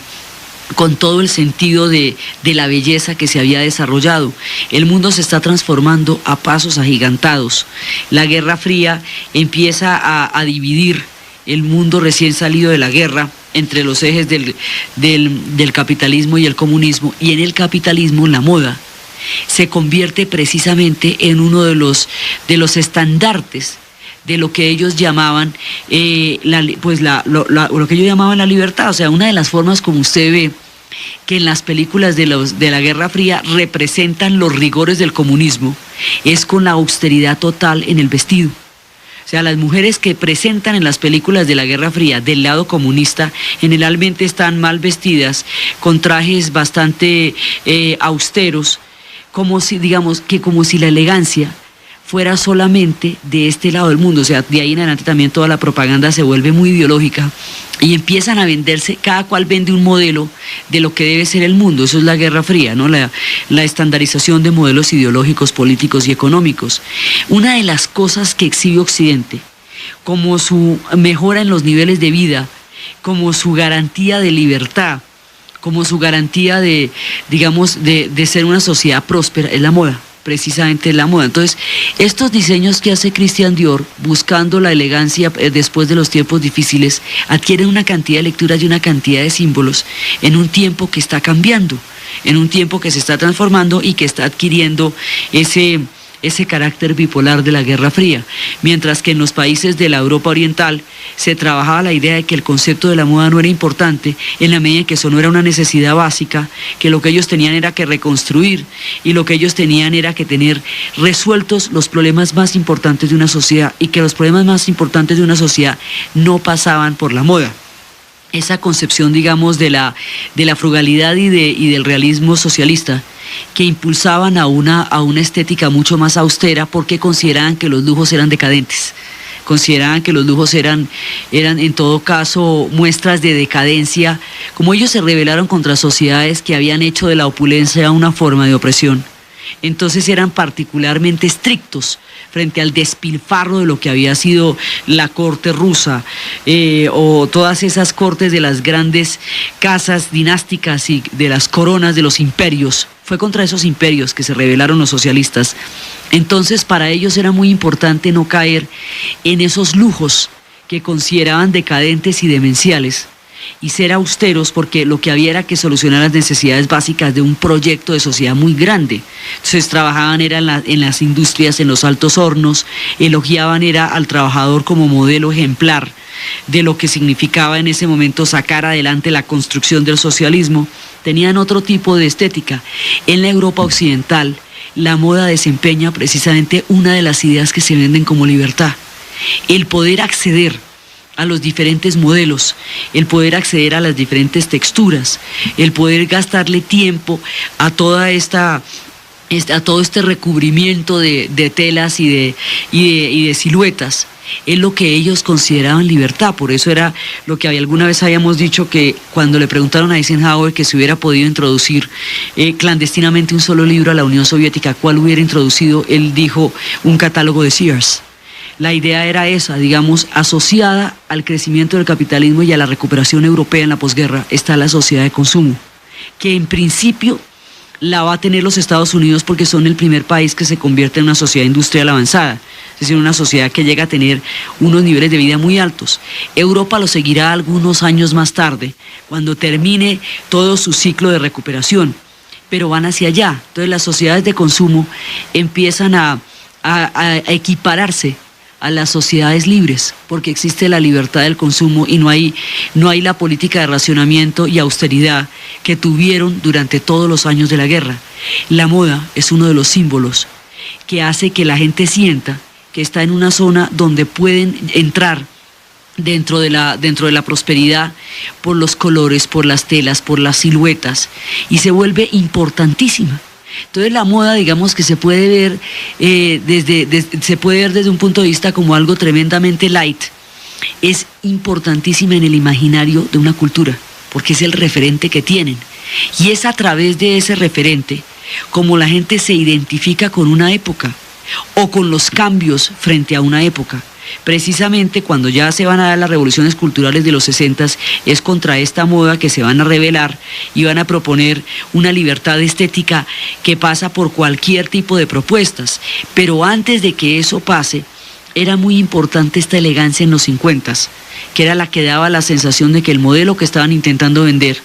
con todo el sentido de la belleza que se había desarrollado. El mundo se está transformando a pasos agigantados. La Guerra Fría empieza a dividir el mundo recién salido de la guerra entre los ejes del capitalismo y el comunismo, y en el capitalismo la moda se convierte precisamente en uno de los estandartes de lo que ellos llamaban lo que ellos llamaban la libertad. O sea, una de las formas como usted ve que en las películas de la Guerra Fría representan los rigores del comunismo es con la austeridad total en el vestido. O sea, las mujeres que presentan en las películas de la Guerra Fría del lado comunista generalmente están mal vestidas, con trajes bastante austeros, como si la elegancia fuera solamente de este lado del mundo. O sea, de ahí en adelante también toda la propaganda se vuelve muy ideológica y empiezan a venderse, cada cual vende un modelo de lo que debe ser el mundo. Eso es la Guerra Fría, ¿no? La estandarización de modelos ideológicos, políticos y económicos. Una de las cosas que exhibe Occidente, como su mejora en los niveles de vida, como su garantía de libertad, como su garantía de ser una sociedad próspera, es la moda. Precisamente la moda. Entonces, estos diseños que hace Christian Dior, buscando la elegancia después de los tiempos difíciles, adquieren una cantidad de lecturas y una cantidad de símbolos en un tiempo que está cambiando, en un tiempo que se está transformando y que está adquiriendo ese carácter bipolar de la Guerra Fría, mientras que en los países de la Europa Oriental se trabajaba la idea de que el concepto de la moda no era importante en la medida en que eso no era una necesidad básica, que lo que ellos tenían era que reconstruir y lo que ellos tenían era que tener resueltos los problemas más importantes de una sociedad, y que los problemas más importantes de una sociedad no pasaban por la moda. Esa concepción, digamos, de la frugalidad y del realismo socialista, que impulsaban a una estética mucho más austera, porque consideraban que los lujos eran decadentes, consideraban que los lujos eran en todo caso muestras de decadencia, como ellos se rebelaron contra sociedades que habían hecho de la opulencia una forma de opresión. Entonces eran particularmente estrictos frente al despilfarro de lo que había sido la corte rusa, o todas esas cortes de las grandes casas dinásticas y de las coronas de los imperios. Fue contra esos imperios que se rebelaron los socialistas. Entonces para ellos era muy importante no caer en esos lujos que consideraban decadentes y demenciales, y ser austeros, porque lo que había era que solucionar las necesidades básicas de un proyecto de sociedad muy grande. Entonces trabajaban era en las industrias, en los altos hornos, elogiaban era al trabajador como modelo ejemplar de lo que significaba en ese momento sacar adelante la construcción del socialismo. Tenían otro tipo de estética. En la Europa occidental, la moda desempeña precisamente una de las ideas que se venden como libertad. el poder acceder a los diferentes modelos, el poder acceder a las diferentes texturas, el poder gastarle tiempo a todo este recubrimiento de telas y de siluetas, es lo que ellos consideraban libertad. Por eso era lo que alguna vez habíamos dicho, que cuando le preguntaron a Eisenhower que se hubiera podido introducir clandestinamente un solo libro a la Unión Soviética, ¿cuál hubiera introducido? Él dijo un catálogo de Sears. La idea era esa, digamos, asociada al crecimiento del capitalismo y a la recuperación europea en la posguerra, está la sociedad de consumo, que en principio la va a tener los Estados Unidos porque son el primer país que se convierte en una sociedad industrial avanzada, es decir, una sociedad que llega a tener unos niveles de vida muy altos. Europa lo seguirá algunos años más tarde, cuando termine todo su ciclo de recuperación, pero van hacia allá. Entonces las sociedades de consumo empiezan a equipararse a las sociedades libres, porque existe la libertad del consumo y no hay la política de racionamiento y austeridad que tuvieron durante todos los años de la guerra. La moda es uno de los símbolos que hace que la gente sienta que está en una zona donde pueden entrar dentro de la prosperidad por los colores, por las telas, por las siluetas, y se vuelve importantísima. Entonces la moda, digamos, que se puede ver desde un punto de vista como algo tremendamente light, es importantísima en el imaginario de una cultura, porque es el referente que tienen, y es a través de ese referente como la gente se identifica con una época o con los cambios frente a una época. Precisamente cuando ya se van a dar las revoluciones culturales de los 60s, es contra esta moda que se van a rebelar y van a proponer una libertad estética que pasa por cualquier tipo de propuestas. Pero antes de que eso pase, era muy importante esta elegancia en los 50s, que era la que daba la sensación de que el modelo que estaban intentando vender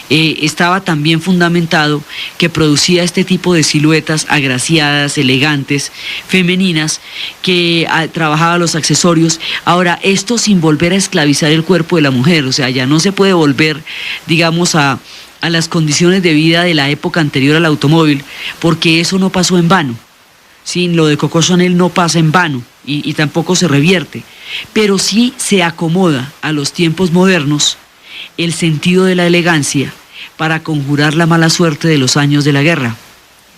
estaba tan bien fundamentado, que producía este tipo de siluetas agraciadas, elegantes, femeninas, que trabajaba los accesorios. Ahora, esto sin volver a esclavizar el cuerpo de la mujer, o sea, ya no se puede volver, digamos, a las condiciones de vida de la época anterior al automóvil, porque eso no pasó en vano. Sí, lo de Coco Chanel no pasa en vano y tampoco se revierte, pero sí se acomoda a los tiempos modernos el sentido de la elegancia para conjurar la mala suerte de los años de la guerra.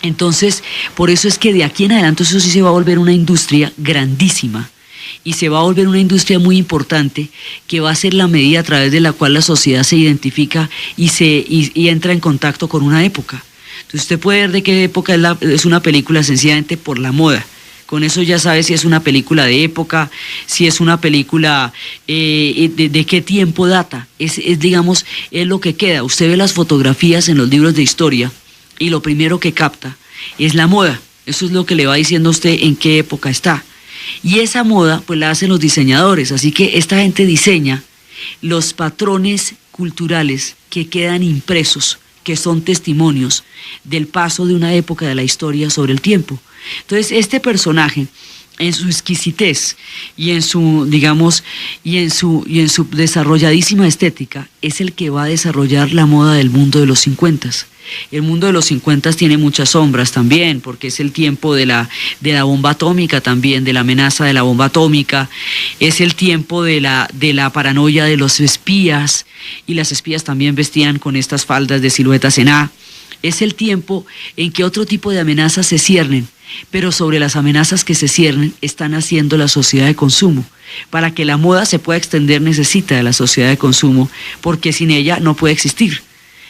Entonces, por eso es que de aquí en adelante eso sí se va a volver una industria grandísima, y se va a volver una industria muy importante, que va a ser la medida a través de la cual la sociedad se identifica y entra en contacto con una época. Entonces usted puede ver de qué época es una película sencillamente por la moda. Con eso ya sabe si es una película de época, si es una película de qué tiempo data. Digamos, es lo que queda. Usted ve las fotografías en los libros de historia y lo primero que capta es la moda. Eso es lo que le va diciendo a usted en qué época está. Y esa moda pues la hacen los diseñadores. Así que esta gente diseña los patrones culturales que quedan impresos, que son testimonios del paso de una época de la historia sobre el tiempo. Entonces, este personaje, en su exquisitez y en su, digamos, y en su desarrolladísima estética, es el que va a desarrollar la moda del mundo de los 50s. El mundo de los 50s tiene muchas sombras también, porque es el tiempo de la bomba atómica también, de la amenaza de la bomba atómica, es el tiempo de la paranoia de los espías, y las espías también vestían con estas faldas de siluetas en A. Es el tiempo en que otro tipo de amenazas se ciernen, pero sobre las amenazas que se ciernen están haciendo la sociedad de consumo. Para que la moda se pueda extender necesita de la sociedad de consumo, porque sin ella no puede existir.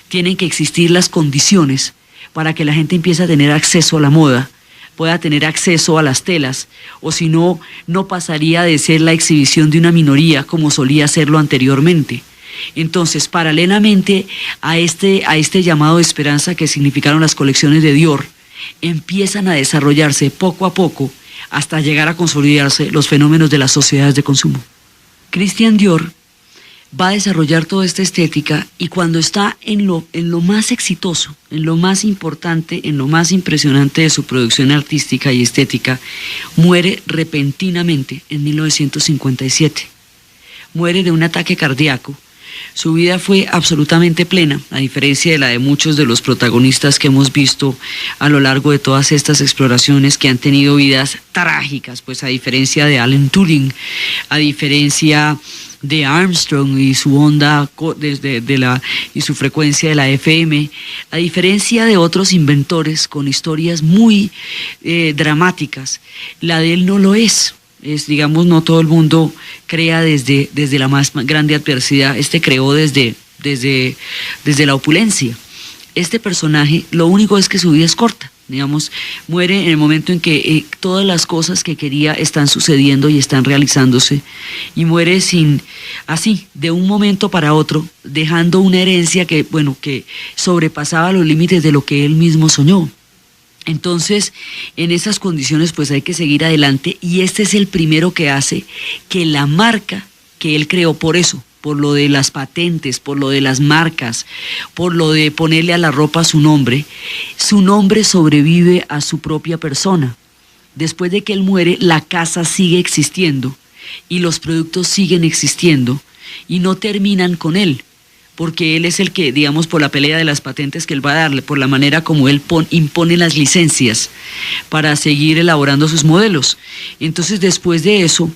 Tienen que existir las condiciones para que la gente empiece a tener acceso a la moda, pueda tener acceso a las telas, o si no, no pasaría de ser la exhibición de una minoría como solía serlo anteriormente. Entonces, paralelamente a este llamado de esperanza que significaron las colecciones de Dior, empiezan a desarrollarse poco a poco hasta llegar a consolidarse los fenómenos de las sociedades de consumo. Christian Dior va a desarrollar toda esta estética, y cuando está en lo más exitoso, en lo más importante, en lo más impresionante de su producción artística y estética, muere repentinamente en 1957. Muere de un ataque cardíaco Su vida fue absolutamente plena, a diferencia de la de muchos de los protagonistas que hemos visto a lo largo de todas estas exploraciones, que han tenido vidas trágicas, pues a diferencia de Alan Turing, a diferencia de Armstrong y su onda y su frecuencia de la FM, a diferencia de otros inventores con historias muy dramáticas, la de él no lo es. Digamos, no todo el mundo crea desde la más grande adversidad. Creó desde la opulencia. Este personaje, lo único es que su vida es corta. Digamos, muere en el momento en que todas las cosas que quería están sucediendo y están realizándose, y muere así, de un momento para otro, dejando una herencia que sobrepasaba los límites de lo que él mismo soñó. Entonces, en esas condiciones, pues hay que seguir adelante, y este es el primero que hace que la marca que él creó, por lo de las patentes, por lo de las marcas, por lo de ponerle a la ropa su nombre sobrevive a su propia persona. Después de que él muere, la casa sigue existiendo y los productos siguen existiendo y no terminan con él, porque él es el que, digamos, por la pelea de las patentes que él va a darle, por la manera como él impone las licencias para seguir elaborando sus modelos. Entonces, después de eso,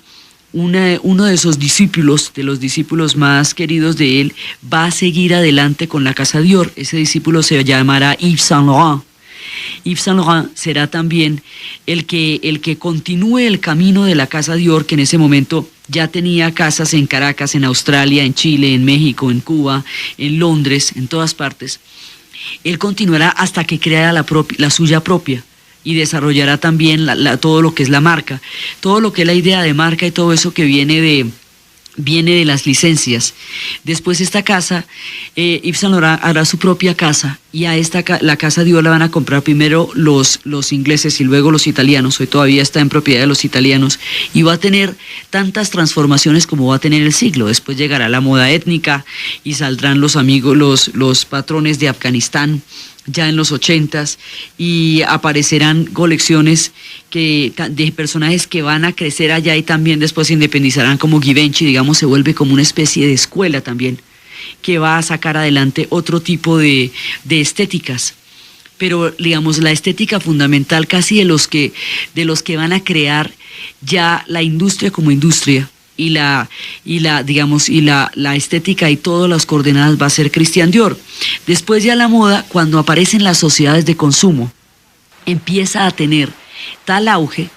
uno de sus discípulos, de los discípulos más queridos de él, va a seguir adelante con la casa Dior. Ese discípulo se llamará Yves Saint Laurent. Yves Saint Laurent será también el que continúe el camino de la casa Dior, que en ese momento ya tenía casas en Caracas, en Australia, en Chile, en México, en Cuba, en Londres, en todas partes. Él continuará hasta que crea la suya propia, y desarrollará también todo lo que es la marca, todo lo que es la idea de marca y todo eso que viene de las licencias. Después esta casa, Yves Saint Laurent hará su propia casa, y a la casa Dior la van a comprar primero los ingleses y luego los italianos. Hoy todavía está en propiedad de los italianos, y va a tener tantas transformaciones como va a tener el siglo. Después llegará la moda étnica y saldrán los patrones de Afganistán ya en los 80s, y aparecerán colecciones de personajes que van a crecer allá y también después se independizarán, como Givenchy. Digamos, se vuelve como una especie de escuela también, que va a sacar adelante otro tipo de estéticas. Pero, digamos, la estética fundamental casi de los que van a crear ya la industria como industria, y la estética y todas las coordenadas va a ser Christian Dior. Después ya la moda, cuando aparecen las sociedades de consumo, empieza a tener tal auge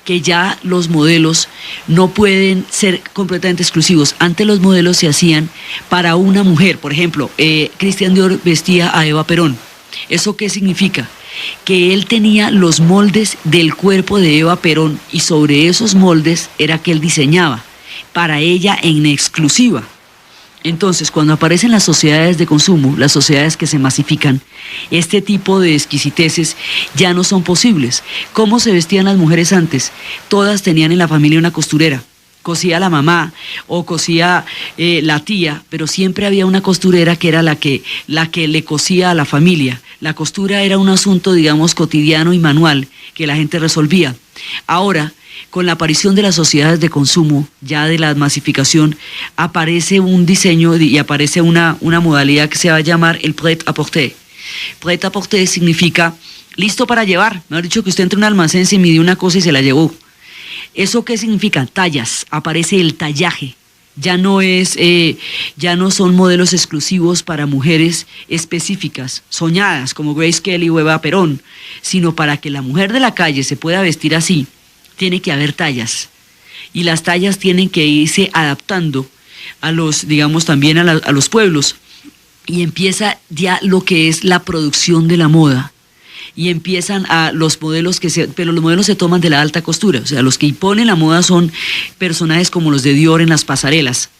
que ya los modelos no pueden ser completamente exclusivos. Antes los modelos se hacían para una mujer. Por ejemplo, Christian Dior vestía a Eva Perón. ¿Eso qué significa? Que él tenía los moldes del cuerpo de Eva Perón, y sobre esos moldes era que él diseñaba para ella en exclusiva. Entonces, cuando aparecen las sociedades de consumo, las sociedades que se masifican, este tipo de exquisiteces ya no son posibles. ¿Cómo se vestían las mujeres antes? Todas tenían en la familia una costurera. Cosía la mamá o cosía la tía, pero siempre había una costurera que era la que le cosía a la familia. La costura era un asunto, digamos, cotidiano y manual que la gente resolvía. Ahora, con la aparición de las sociedades de consumo, ya de la masificación, aparece un diseño y aparece una modalidad que se va a llamar el prêt-à-porter. Prêt-à-porter significa listo para llevar. Me ha dicho que usted entra en un almacén, se midió una cosa y se la llevó. ¿Eso qué significa? Tallas. Aparece el tallaje. Ya no son modelos exclusivos para mujeres específicas, soñadas, como Grace Kelly o Eva Perón, sino para que la mujer de la calle se pueda vestir así, tiene que haber tallas, y las tallas tienen que irse adaptando a también a los pueblos, y empieza ya lo que es la producción de la moda, y empiezan a los modelos pero los modelos se toman de la alta costura, o sea, los que imponen la moda son personajes como los de Dior en las pasarelas.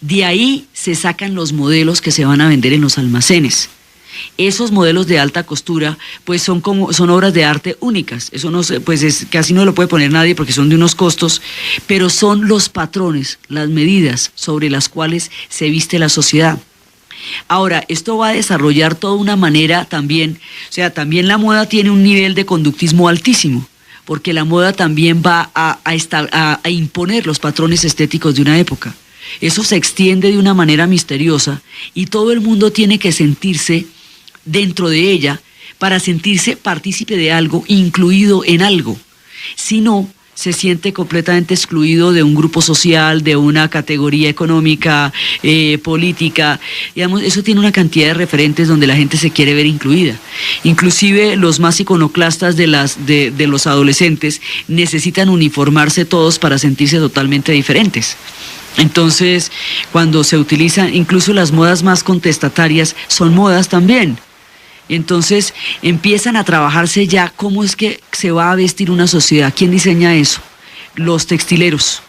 De ahí se sacan los modelos que se van a vender en los almacenes. Esos modelos de alta costura pues son obras de arte únicas. Eso casi no lo puede poner nadie porque son de unos costos, pero son los patrones, las medidas sobre las cuales se viste la sociedad. Ahora, esto va a desarrollar toda una manera también, o sea, también la moda tiene un nivel de conductismo altísimo, porque la moda también va a imponer los patrones estéticos de una época. Eso se extiende de una manera misteriosa y todo el mundo tiene que sentirse dentro de ella para sentirse partícipe de algo, incluido en algo. Si no, se siente completamente excluido de un grupo social, de una categoría económica, política. Digamos, eso tiene una cantidad de referentes donde la gente se quiere ver incluida. Inclusive los más iconoclastas de los adolescentes necesitan uniformarse todos para sentirse totalmente diferentes. Entonces, cuando se utilizan, incluso las modas más contestatarias son modas también. Entonces empiezan a trabajarse ya cómo es que se va a vestir una sociedad. ¿Quién diseña eso? Los textileros,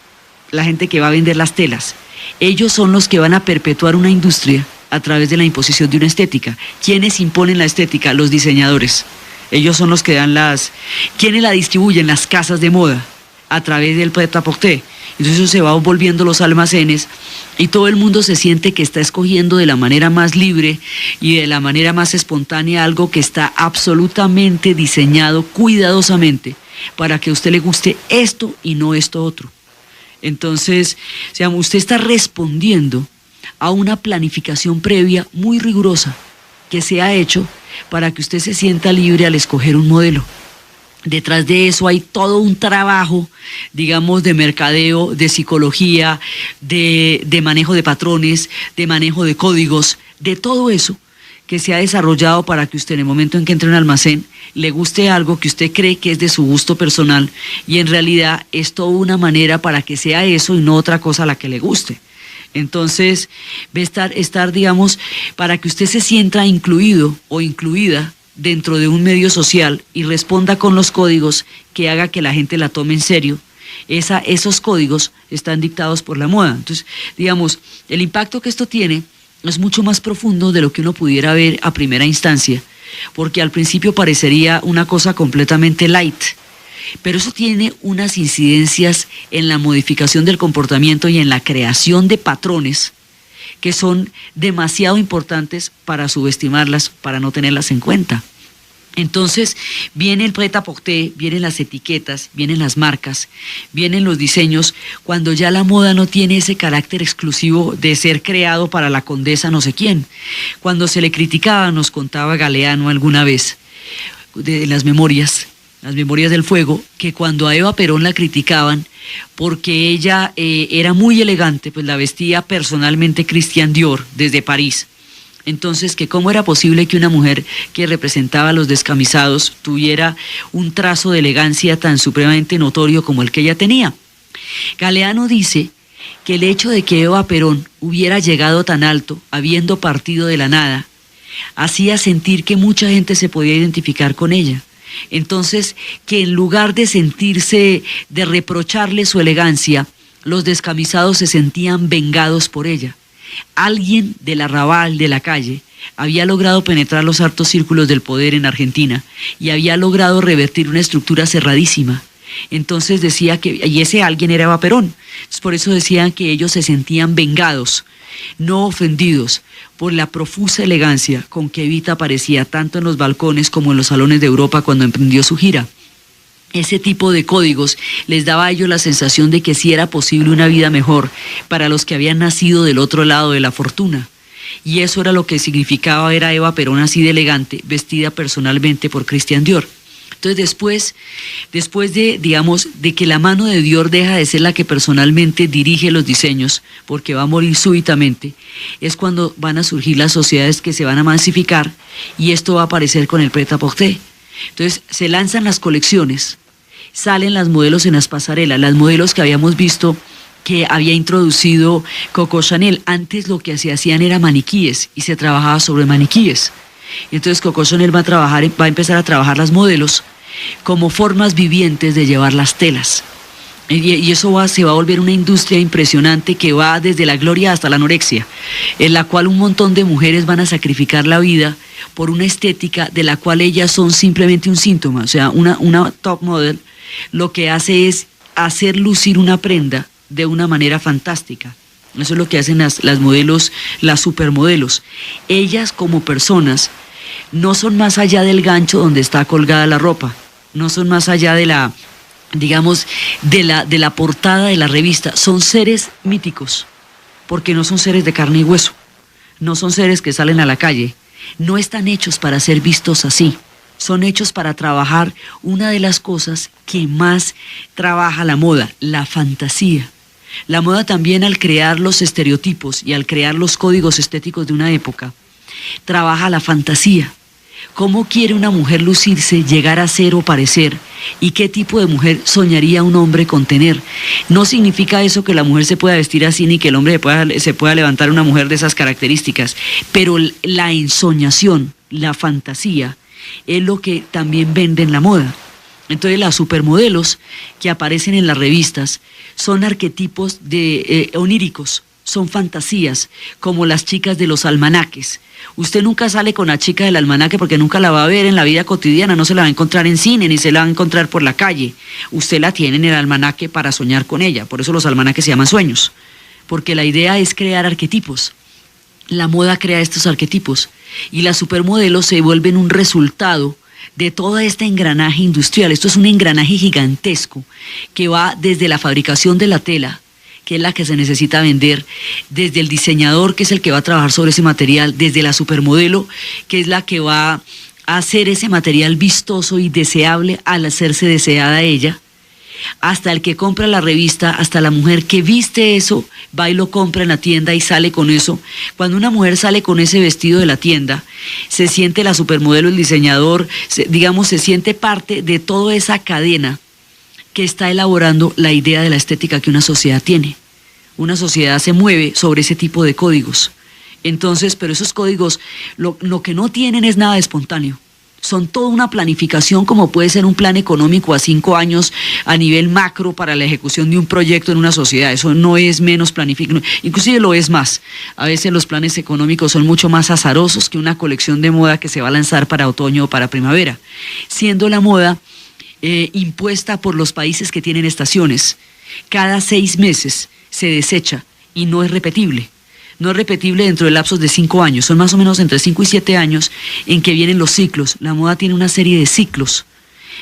la gente que va a vender las telas. Ellos son los que van a perpetuar una industria a través de la imposición de una estética. ¿Quiénes imponen la estética? Los diseñadores. Ellos son los que dan ¿quiénes la distribuyen? Las casas de moda a través del prêt-à-porter. Entonces eso se va volviendo los almacenes y todo el mundo se siente que está escogiendo de la manera más libre y de la manera más espontánea algo que está absolutamente diseñado cuidadosamente para que a usted le guste esto y no esto otro. Entonces, usted está respondiendo a una planificación previa muy rigurosa que se ha hecho para que usted se sienta libre al escoger un modelo. Detrás de eso hay todo un trabajo, digamos, de mercadeo, de psicología, de manejo de patrones, de manejo de códigos, de todo eso que se ha desarrollado para que usted en el momento en que entre en un almacén le guste algo que usted cree que es de su gusto personal y en realidad es toda una manera para que sea eso y no otra cosa a la que le guste. Entonces, estar, digamos, para que usted se sienta incluido o incluida dentro de un medio social y responda con los códigos que haga que la gente la tome en serio. Esos códigos están dictados por la moda. Entonces, digamos, el impacto que esto tiene es mucho más profundo de lo que uno pudiera ver a primera instancia, porque al principio parecería una cosa completamente light, pero eso tiene unas incidencias en la modificación del comportamiento y en la creación de patrones que son demasiado importantes para subestimarlas, para no tenerlas en cuenta. Entonces viene el prêt-à-porter, vienen las etiquetas, vienen las marcas, vienen los diseños, cuando ya la moda no tiene ese carácter exclusivo de ser creado para la condesa no sé quién. Cuando se le criticaba, nos contaba Galeano alguna vez, de las memorias del fuego, que cuando a Eva Perón la criticaban porque ella era muy elegante, pues la vestía personalmente Christian Dior desde París. Entonces, que cómo era posible que una mujer que representaba a los descamisados tuviera un trazo de elegancia tan supremamente notorio como el que ella tenía. Galeano dice que el hecho de que Eva Perón hubiera llegado tan alto, habiendo partido de la nada, hacía sentir que mucha gente se podía identificar con ella. Entonces, que en lugar de sentirse, de reprocharle su elegancia, los descamisados se sentían vengados por ella. Alguien del arrabal, de la calle, había logrado penetrar los altos círculos del poder en Argentina y había logrado revertir una estructura cerradísima. Entonces decía y ese alguien era Eva Perón. Entonces, por eso decían que ellos se sentían vengados, no ofendidos, por la profusa elegancia con que Evita aparecía tanto en los balcones como en los salones de Europa cuando emprendió su gira. Ese tipo de códigos les daba a ellos la sensación de que sí era posible una vida mejor para los que habían nacido del otro lado de la fortuna. Y eso era lo que significaba ver a Eva Perón así de elegante, vestida personalmente por Christian Dior. Entonces después de, digamos, de que la mano de Dior deja de ser la que personalmente dirige los diseños, porque va a morir súbitamente, es cuando van a surgir las sociedades que se van a masificar y esto va a aparecer con el prêt-à-porter. Entonces se lanzan las colecciones, salen las modelos en las pasarelas, las modelos que habíamos visto que había introducido Coco Chanel. Antes lo que se hacían era maniquíes y se trabajaba sobre maniquíes. Entonces Coco Chanel va a empezar a trabajar las modelos como formas vivientes de llevar las telas. Y eso se va a volver una industria impresionante que va desde la gloria hasta la anorexia, en la cual un montón de mujeres van a sacrificar la vida por una estética de la cual ellas son simplemente un síntoma. O sea, una top model lo que hace es hacer lucir una prenda de una manera fantástica. Eso es lo que hacen las modelos, las supermodelos. Ellas como personas no son más allá del gancho donde está colgada la ropa, no son más allá de la, digamos, de la portada de la revista, son seres míticos. porque no son seres de carne y hueso, no son seres que salen a la calle, no están hechos para ser vistos así, son hechos para trabajar una de las cosas que más trabaja la moda, la fantasía. La moda también, al crear los estereotipos y al crear los códigos estéticos de una época, trabaja la fantasía. ¿Cómo quiere una mujer lucirse, llegar a ser o parecer? ¿Y qué tipo de mujer soñaría un hombre con tener? No significa eso que la mujer se pueda vestir así, ni que el hombre se pueda levantar una mujer de esas características, pero la ensoñación, la fantasía, es lo que también vende en la moda. Entonces las supermodelos que aparecen en las revistas son arquetipos oníricos, son fantasías, como las chicas de los almanaques. Usted nunca sale con la chica del almanaque porque nunca la va a ver en la vida cotidiana, no se la va a encontrar en cine, ni se la va a encontrar por la calle. Usted la tiene en el almanaque para soñar con ella, por eso los almanaques se llaman sueños, porque la idea es crear arquetipos. La moda crea estos arquetipos y las supermodelos se vuelven un resultado de todo este engranaje industrial. Esto es un engranaje gigantesco que va desde la fabricación de la tela, que es la que se necesita vender, desde el diseñador, que es el que va a trabajar sobre ese material, desde la supermodelo, que es la que va a hacer ese material vistoso y deseable al hacerse deseada ella, hasta el que compra la revista, hasta la mujer que viste eso, va y lo compra en la tienda y sale con eso. Cuando una mujer sale con ese vestido de la tienda, se siente la supermodelo, el diseñador, se siente parte de toda esa cadena que está elaborando la idea de la estética que una sociedad tiene. Una sociedad se mueve sobre ese tipo de códigos. Entonces, pero esos códigos, lo que no tienen es nada de espontáneo. Son toda una planificación, como puede ser un plan económico a 5 años a nivel macro para la ejecución de un proyecto en una sociedad. Eso no es menos planificado, inclusive lo es más. A veces los planes económicos son mucho más azarosos que una colección de moda que se va a lanzar para otoño o para primavera, siendo la moda impuesta por los países que tienen estaciones. Cada 6 meses se desecha y no es repetible. No es repetible dentro de lapsos de 5 años, son más o menos entre 5 y 7 años en que vienen los ciclos. La moda tiene una serie de ciclos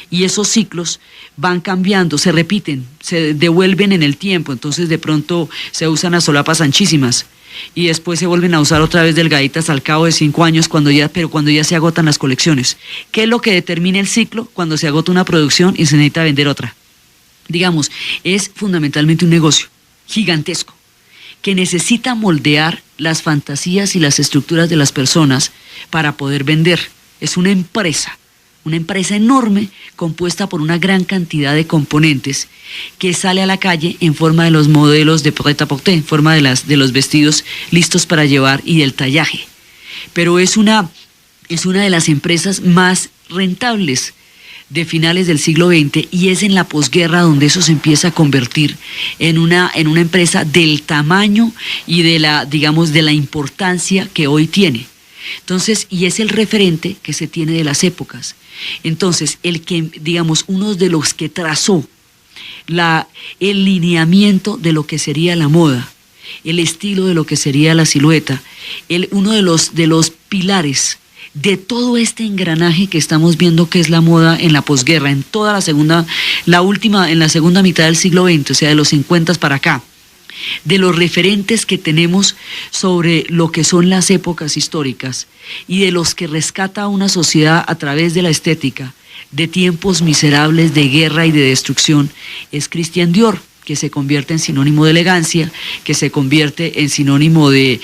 y esos ciclos van cambiando, se repiten, se devuelven en el tiempo, entonces de pronto se usan a solapas anchísimas y después se vuelven a usar otra vez delgaditas al cabo de 5 años, cuando ya se agotan las colecciones. ¿Qué es lo que determina el ciclo? Cuando se agota una producción y se necesita vender otra. Digamos, es fundamentalmente un negocio gigantesco que necesita moldear las fantasías y las estructuras de las personas para poder vender. Es una empresa enorme compuesta por una gran cantidad de componentes que sale a la calle en forma de los modelos de prêt-à-porter, en forma de los vestidos listos para llevar y del tallaje. Pero es una de las empresas más rentables de finales del siglo XX y es en la posguerra donde eso se empieza a convertir en una empresa del tamaño y de la importancia que hoy tiene. Entonces, y es el referente que se tiene de las épocas. Entonces, uno de los que trazó el lineamiento de lo que sería la moda, el estilo de lo que sería la silueta, uno de los pilares de todo este engranaje que estamos viendo que es la moda en la posguerra, en toda en la segunda mitad del siglo XX, o sea, de los 50 para acá, de los referentes que tenemos sobre lo que son las épocas históricas y de los que rescata una sociedad a través de la estética, de tiempos miserables de guerra y de destrucción, es Christian Dior, que se convierte en sinónimo de elegancia, que se convierte en sinónimo de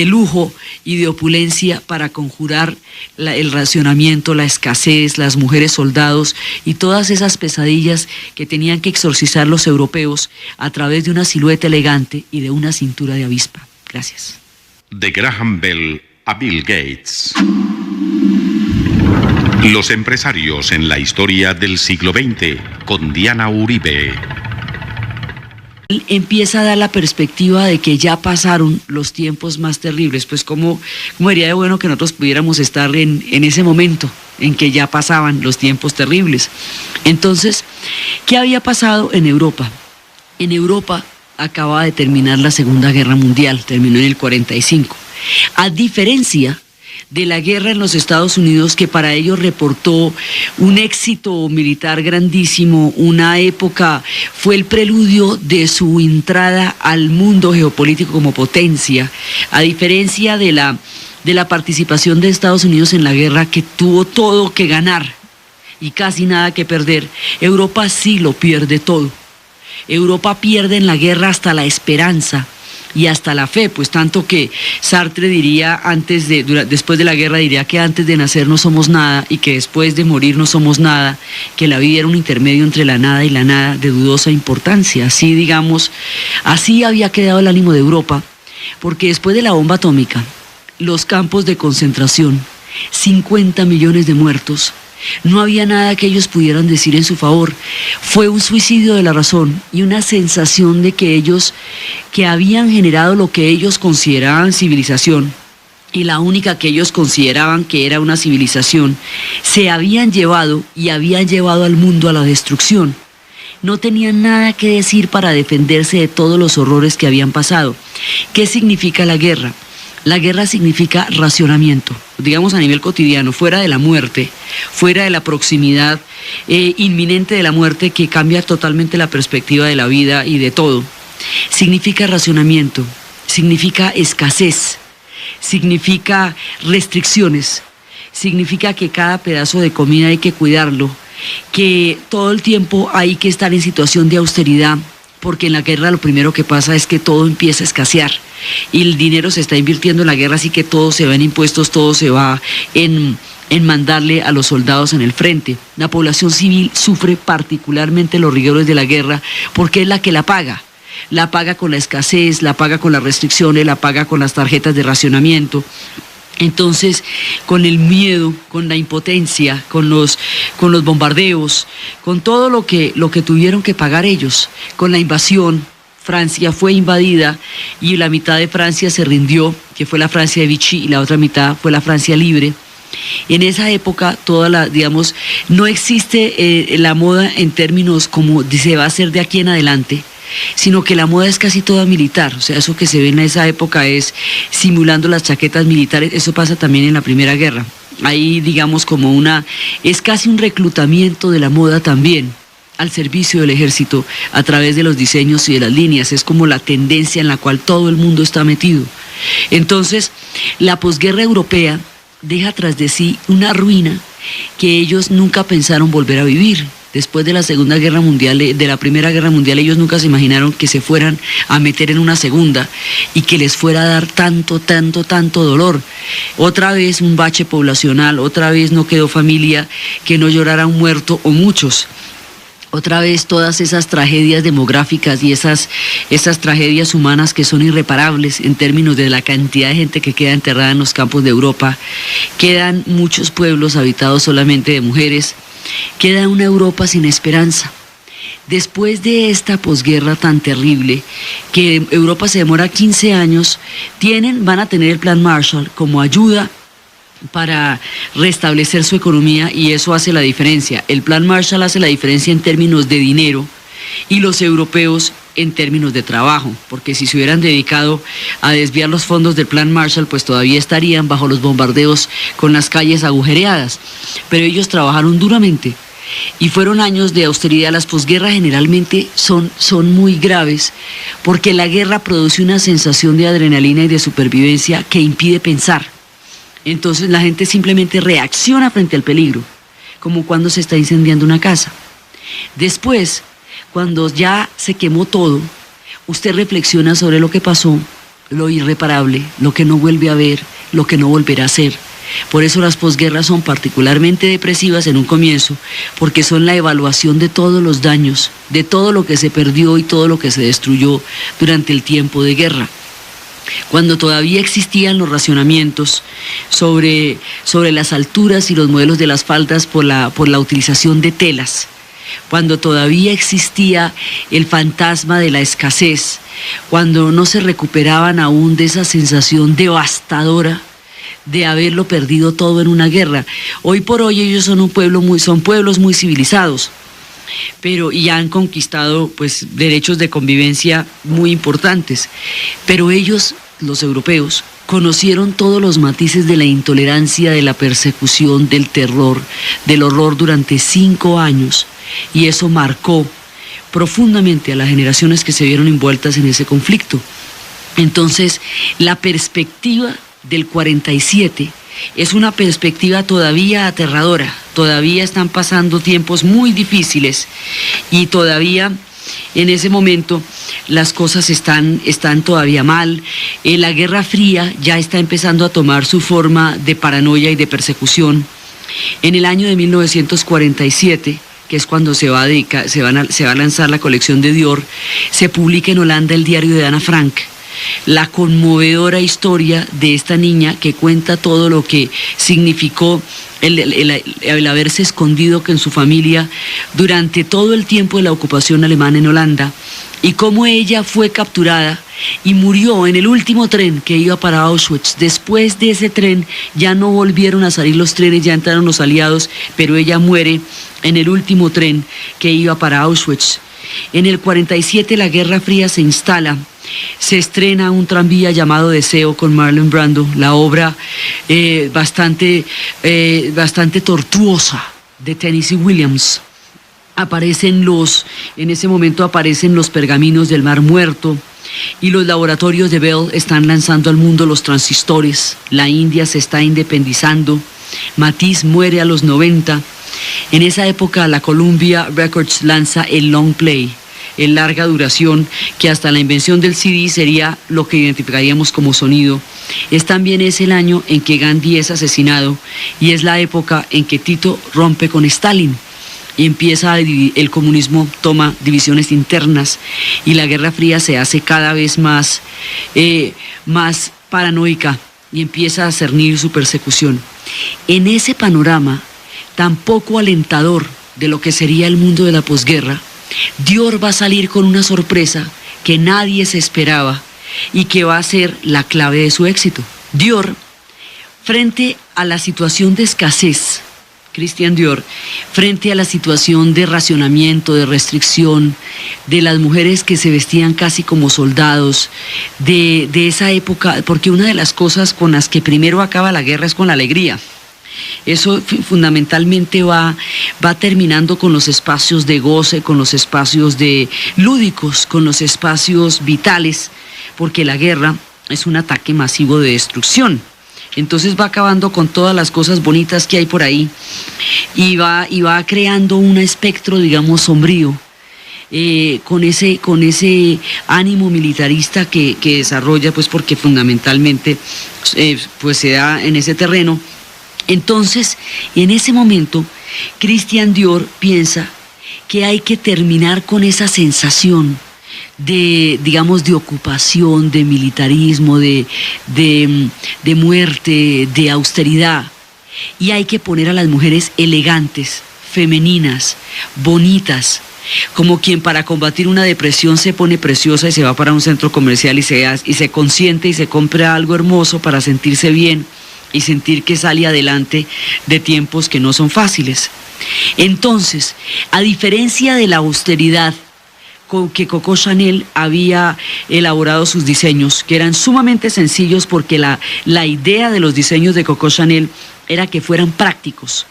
lujo y de opulencia para conjurar el racionamiento, la escasez, las mujeres soldados y todas esas pesadillas que tenían que exorcizar los europeos a través de una silueta elegante y de una cintura de avispa. Gracias. De Graham Bell a Bill Gates. Los empresarios en la historia del siglo XX, con Diana Uribe. Él empieza a dar la perspectiva de que ya pasaron los tiempos más terribles, pues como sería de bueno que nosotros pudiéramos estar en ese momento en que ya pasaban los tiempos terribles. Entonces, ¿qué había pasado en Europa? En Europa acababa de terminar la Segunda Guerra Mundial, terminó en el 45. A diferencia de la guerra en los Estados Unidos, que para ellos reportó un éxito militar grandísimo, una época, fue el preludio de su entrada al mundo geopolítico como potencia, a diferencia de la participación de Estados Unidos en la guerra, que tuvo todo que ganar y casi nada que perder. Europa sí lo pierde todo. Europa pierde en la guerra hasta la esperanza y hasta la fe, pues tanto que Sartre diría después de la guerra diría que antes de nacer no somos nada y que después de morir no somos nada, que la vida era un intermedio entre la nada y la nada de dudosa importancia. Así, digamos, así había quedado el ánimo de Europa, porque después de la bomba atómica, los campos de concentración, 50 millones de muertos, no había nada que ellos pudieran decir en su favor. Fue un suicidio de la razón y una sensación de que ellos, que habían generado lo que ellos consideraban civilización, y la única que ellos consideraban que era una civilización, se habían llevado y habían llevado al mundo a la destrucción. No tenían nada que decir para defenderse de todos los horrores que habían pasado. ¿Qué significa la guerra? La guerra significa racionamiento, digamos a nivel cotidiano, fuera de la muerte, fuera de la proximidad inminente de la muerte que cambia totalmente la perspectiva de la vida y de todo. Significa racionamiento, significa escasez, significa restricciones, significa que cada pedazo de comida hay que cuidarlo, que todo el tiempo hay que estar en situación de austeridad, porque en la guerra lo primero que pasa es que todo empieza a escasear y el dinero se está invirtiendo en la guerra, así que todo se va en impuestos, todo se va en mandarle a los soldados en el frente. La población civil sufre particularmente los rigores de la guerra porque es la que la paga con la escasez, la paga con las restricciones, la paga con las tarjetas de racionamiento. Entonces, con el miedo, con la impotencia, con los bombardeos, con todo lo que tuvieron que pagar ellos, con la invasión, Francia fue invadida y la mitad de Francia se rindió, que fue la Francia de Vichy, y la otra mitad fue la Francia libre. En esa época, no existe la moda en términos como se va a hacer de aquí en adelante, sino que la moda es casi toda militar. O sea, eso que se ve en esa época es simulando las chaquetas militares. Eso pasa también en la Primera Guerra. Ahí, digamos, es casi un reclutamiento de la moda también al servicio del ejército a través de los diseños y de las líneas. Es como la tendencia en la cual todo el mundo está metido. Entonces, la posguerra europea deja tras de sí una ruina que ellos nunca pensaron volver a vivir. Después de la Segunda Guerra Mundial, de la Primera Guerra Mundial, ellos nunca se imaginaron que se fueran a meter en una segunda y que les fuera a dar tanto dolor. Otra vez un bache poblacional, otra vez no quedó familia que no llorara un muerto o muchos. Otra vez todas esas tragedias demográficas y esas tragedias humanas que son irreparables en términos de la cantidad de gente que queda enterrada en los campos de Europa. Quedan muchos pueblos habitados solamente de mujeres. Queda una Europa sin esperanza. Después de esta posguerra tan terrible, que Europa se demora 15 años, van a tener el Plan Marshall como ayuda para restablecer su economía, y eso hace la diferencia. El Plan Marshall hace la diferencia en términos de dinero y los europeos en términos de trabajo, porque si se hubieran dedicado a desviar los fondos del Plan Marshall, pues todavía estarían bajo los bombardeos con las calles agujereadas. Pero ellos trabajaron duramente y fueron años de austeridad. Las posguerras generalmente son muy graves porque la guerra produce una sensación de adrenalina y de supervivencia que impide pensar. Entonces la gente simplemente reacciona frente al peligro, como cuando se está incendiando una casa. Después, cuando ya se quemó todo, usted reflexiona sobre lo que pasó, lo irreparable, lo que no vuelve a ver, lo que no volverá a ser. Por eso las posguerras son particularmente depresivas en un comienzo, porque son la evaluación de todos los daños, de todo lo que se perdió y todo lo que se destruyó durante el tiempo de guerra. Cuando todavía existían los racionamientos sobre las alturas y los modelos de las faldas por la utilización de telas, cuando todavía existía el fantasma de la escasez, cuando no se recuperaban aún de esa sensación devastadora de haberlo perdido todo en una guerra. Hoy por hoy ellos son pueblos muy civilizados, y han conquistado pues derechos de convivencia muy importantes, pero ellos los europeos, conocieron todos los matices de la intolerancia, de la persecución, del terror, del horror durante 5 años, y eso marcó profundamente a las generaciones que se vieron envueltas en ese conflicto. Entonces, la perspectiva del 47 es una perspectiva todavía aterradora, todavía están pasando tiempos muy difíciles y todavía en ese momento las cosas están todavía mal. La Guerra Fría ya está empezando a tomar su forma de paranoia y de persecución. En el año de 1947, que es cuando se va a lanzar la colección de Dior, se publica en Holanda el diario de Ana Frank, la conmovedora historia de esta niña que cuenta todo lo que significó el haberse escondido en su familia durante todo el tiempo de la ocupación alemana en Holanda, y cómo ella fue capturada y murió en el último tren que iba para Auschwitz. Después de ese tren ya no volvieron a salir los trenes, ya entraron los aliados, pero ella muere en el último tren que iba para Auschwitz. En el 47 la Guerra Fría se instala. Se estrena un tranvía llamado Deseo con Marlon Brando, la obra bastante tortuosa de Tennessee Williams. En ese momento aparecen los pergaminos del Mar Muerto, y los laboratorios de Bell están lanzando al mundo los transistores. La India se está independizando. Matisse muere a los 90. En esa época la Columbia Records lanza el long play, el larga duración, que hasta la invención del CD sería lo que identificaríamos como sonido. También es el año en que Gandhi es asesinado, y es la época en que Tito rompe con Stalin y empieza el comunismo, toma divisiones internas, y la Guerra Fría se hace cada vez más paranoica y empieza a cernir su persecución. En ese panorama tan poco alentador de lo que sería el mundo de la posguerra, Dior va a salir con una sorpresa que nadie se esperaba y que va a ser la clave de su éxito. Dior, frente a la situación de escasez, Christian Dior, frente a la situación de racionamiento, de restricción, de las mujeres que se vestían casi como soldados, de esa época, porque una de las cosas con las que primero acaba la guerra es con la alegría. Eso fundamentalmente va terminando con los espacios de goce, con los espacios de lúdicos, con los espacios vitales, porque la guerra es un ataque masivo de destrucción. Entonces va acabando con todas las cosas bonitas que hay por ahí, y va creando un espectro, digamos, sombrío, con ese ánimo militarista que desarrolla, pues porque fundamentalmente pues se da en ese terreno. Entonces, en ese momento, Christian Dior piensa que hay que terminar con esa sensación de ocupación, de militarismo, de muerte, de austeridad, y hay que poner a las mujeres elegantes, femeninas, bonitas, como quien para combatir una depresión se pone preciosa y se va para un centro comercial y se consiente y se compra algo hermoso para sentirse bien y sentir que sale adelante de tiempos que no son fáciles. Entonces, a diferencia de la austeridad con que Coco Chanel había elaborado sus diseños, que eran sumamente sencillos, porque la idea de los diseños de Coco Chanel era que fueran prácticos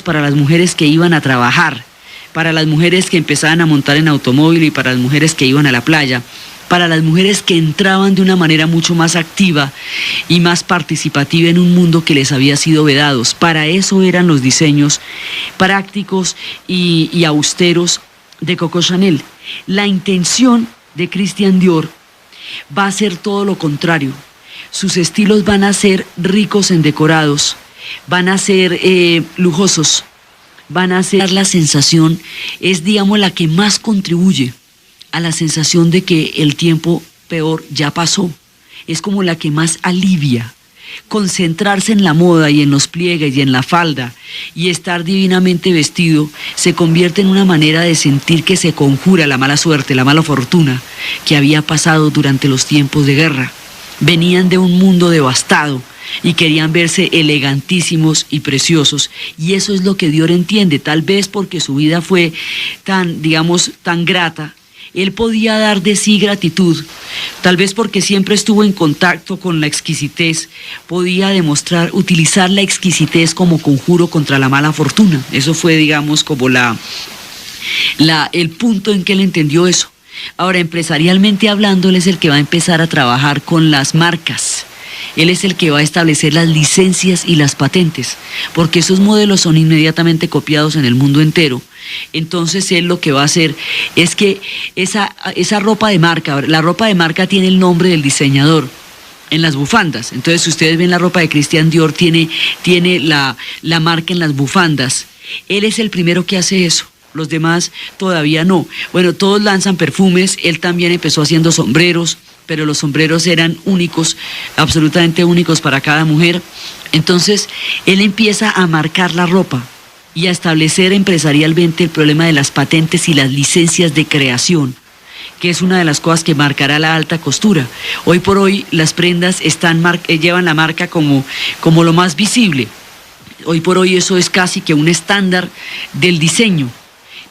para las mujeres que iban a trabajar, para las mujeres que empezaban a montar en automóvil y para las mujeres que iban a la playa, para las mujeres que entraban de una manera mucho más activa y más participativa en un mundo que les había sido vedado. Para eso eran los diseños prácticos y austeros de Coco Chanel. La intención de Christian Dior va a ser todo lo contrario. Sus estilos van a ser ricos en decorados, van a ser lujosos, van a ser la sensación, es digamos la que más contribuye a la sensación de que el tiempo peor ya pasó. Es como la que más alivia. Concentrarse en la moda y en los pliegues y en la falda y estar divinamente vestido se convierte en una manera de sentir que se conjura la mala suerte, la mala fortuna que había pasado durante los tiempos de guerra. Venían de un mundo devastado y querían verse elegantísimos y preciosos, y eso es lo que Dior entiende, tal vez porque su vida fue tan grata él podía dar de sí gratitud, tal vez porque siempre estuvo en contacto con la exquisitez, podía demostrar, utilizar la exquisitez como conjuro contra la mala fortuna. Eso fue, digamos, como el punto en que él entendió eso. Ahora, empresarialmente hablando, él es el que va a empezar a trabajar con las marcas. Él es el que va a establecer las licencias y las patentes, porque esos modelos son inmediatamente copiados en el mundo entero. Entonces él lo que va a hacer es que esa ropa de marca, la ropa de marca tiene el nombre del diseñador en las bufandas. Entonces, si ustedes ven la ropa de Christian Dior, tiene la marca en las bufandas. Él es el primero que hace eso. Los demás todavía no. Bueno, todos lanzan perfumes, él también empezó haciendo sombreros, pero los sombreros eran únicos, absolutamente únicos para cada mujer. Entonces, él empieza a marcar la ropa y a establecer empresarialmente el problema de las patentes y las licencias de creación, que es una de las cosas que marcará la alta costura. Hoy por hoy las prendas llevan la marca como lo más visible. Hoy por hoy eso es casi que un estándar del diseño.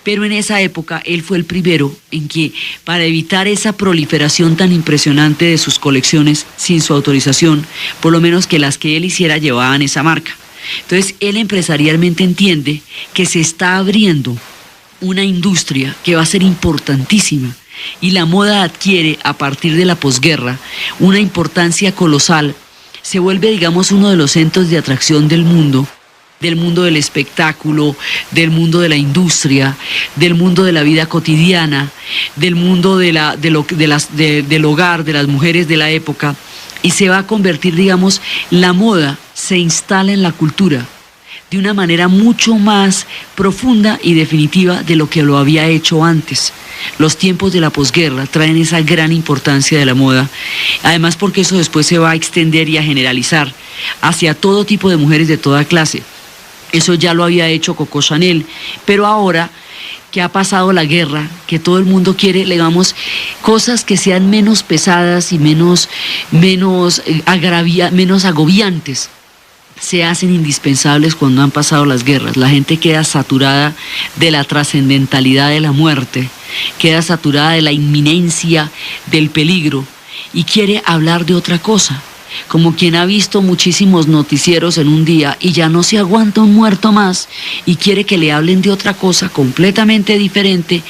Pero en esa época él fue el primero en que, para evitar esa proliferación tan impresionante de sus colecciones sin su autorización, por lo menos que las que él hiciera llevaban esa marca. Entonces él empresarialmente entiende que se está abriendo una industria que va a ser importantísima, y la moda adquiere a partir de la posguerra una importancia colosal. Se vuelve, digamos, uno de los centros de atracción del mundo del espectáculo, del mundo de la industria, del mundo de la vida cotidiana, del mundo del hogar, de las mujeres de la época, y se va a convertir, digamos, la moda se instala en la cultura de una manera mucho más profunda y definitiva de lo que lo había hecho antes. Los tiempos de la posguerra traen esa gran importancia de la moda, además porque eso después se va a extender y a generalizar hacia todo tipo de mujeres de toda clase. Eso ya lo había hecho Coco Chanel, pero ahora que ha pasado la guerra, que todo el mundo quiere, digamos, cosas que sean menos pesadas y menos agobiantes, se hacen indispensables cuando han pasado las guerras. La gente queda saturada de la trascendentalidad de la muerte, queda saturada de la inminencia del peligro y quiere hablar de otra cosa. Como quien ha visto muchísimos noticieros en un día y ya no se aguanta un muerto más y quiere que le hablen de otra cosa completamente diferente,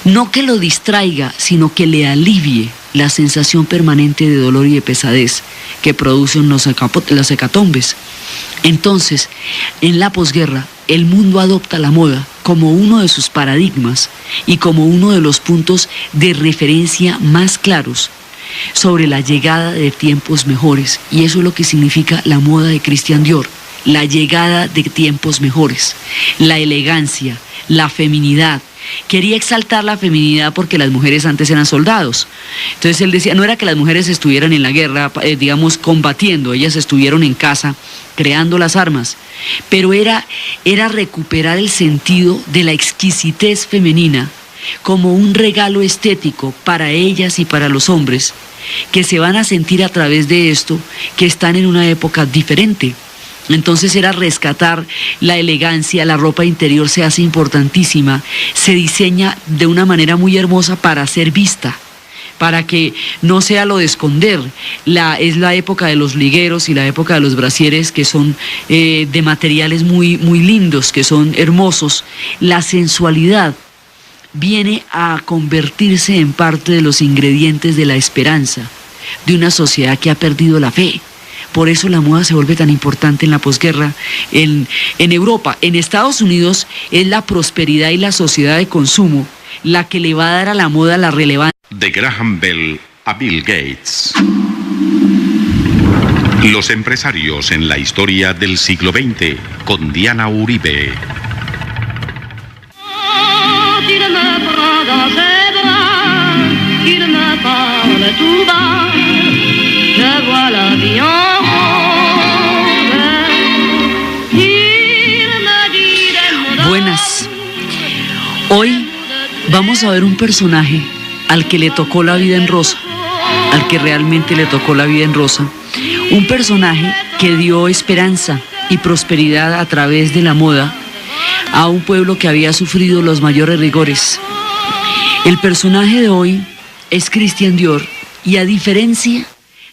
no que lo distraiga, sino que le alivie la sensación permanente de dolor y de pesadez que producen las hecatombes. Entonces, en la posguerra, el mundo adopta la moda como uno de sus paradigmas y como uno de los puntos de referencia más claros sobre la llegada de tiempos mejores, y eso es lo que significa la moda de Christian Dior, la llegada de tiempos mejores, la elegancia, la feminidad. Quería exaltar la feminidad porque las mujeres antes eran soldados. Entonces él decía, no era que las mujeres estuvieran en la guerra, digamos, combatiendo, ellas estuvieron en casa creando las armas, pero era recuperar el sentido de la exquisitez femenina como un regalo estético para ellas y para los hombres, que se van a sentir a través de esto que están en una época diferente. Entonces era rescatar la elegancia, la ropa interior se hace importantísima, se diseña de una manera muy hermosa para ser vista, para que no sea lo de esconder. Es la época de los ligueros y la época de los brasieres, que son de materiales muy, muy lindos, que son hermosos. La sensualidad viene a convertirse en parte de los ingredientes de la esperanza de una sociedad que ha perdido la fe. Por eso la moda se vuelve tan importante en la posguerra en Europa. En Estados Unidos es la prosperidad y la sociedad de consumo la que le va a dar a la moda la relevancia. De Graham Bell a Bill Gates. Los empresarios en la historia del siglo XX, con Diana Uribe. Buenas. Hoy vamos a ver un personaje al que le tocó la vida en rosa, al que realmente le tocó la vida en rosa. Un personaje que dio esperanza y prosperidad a través de la moda a un pueblo que había sufrido los mayores rigores. El personaje de hoy es Christian Dior y a diferencia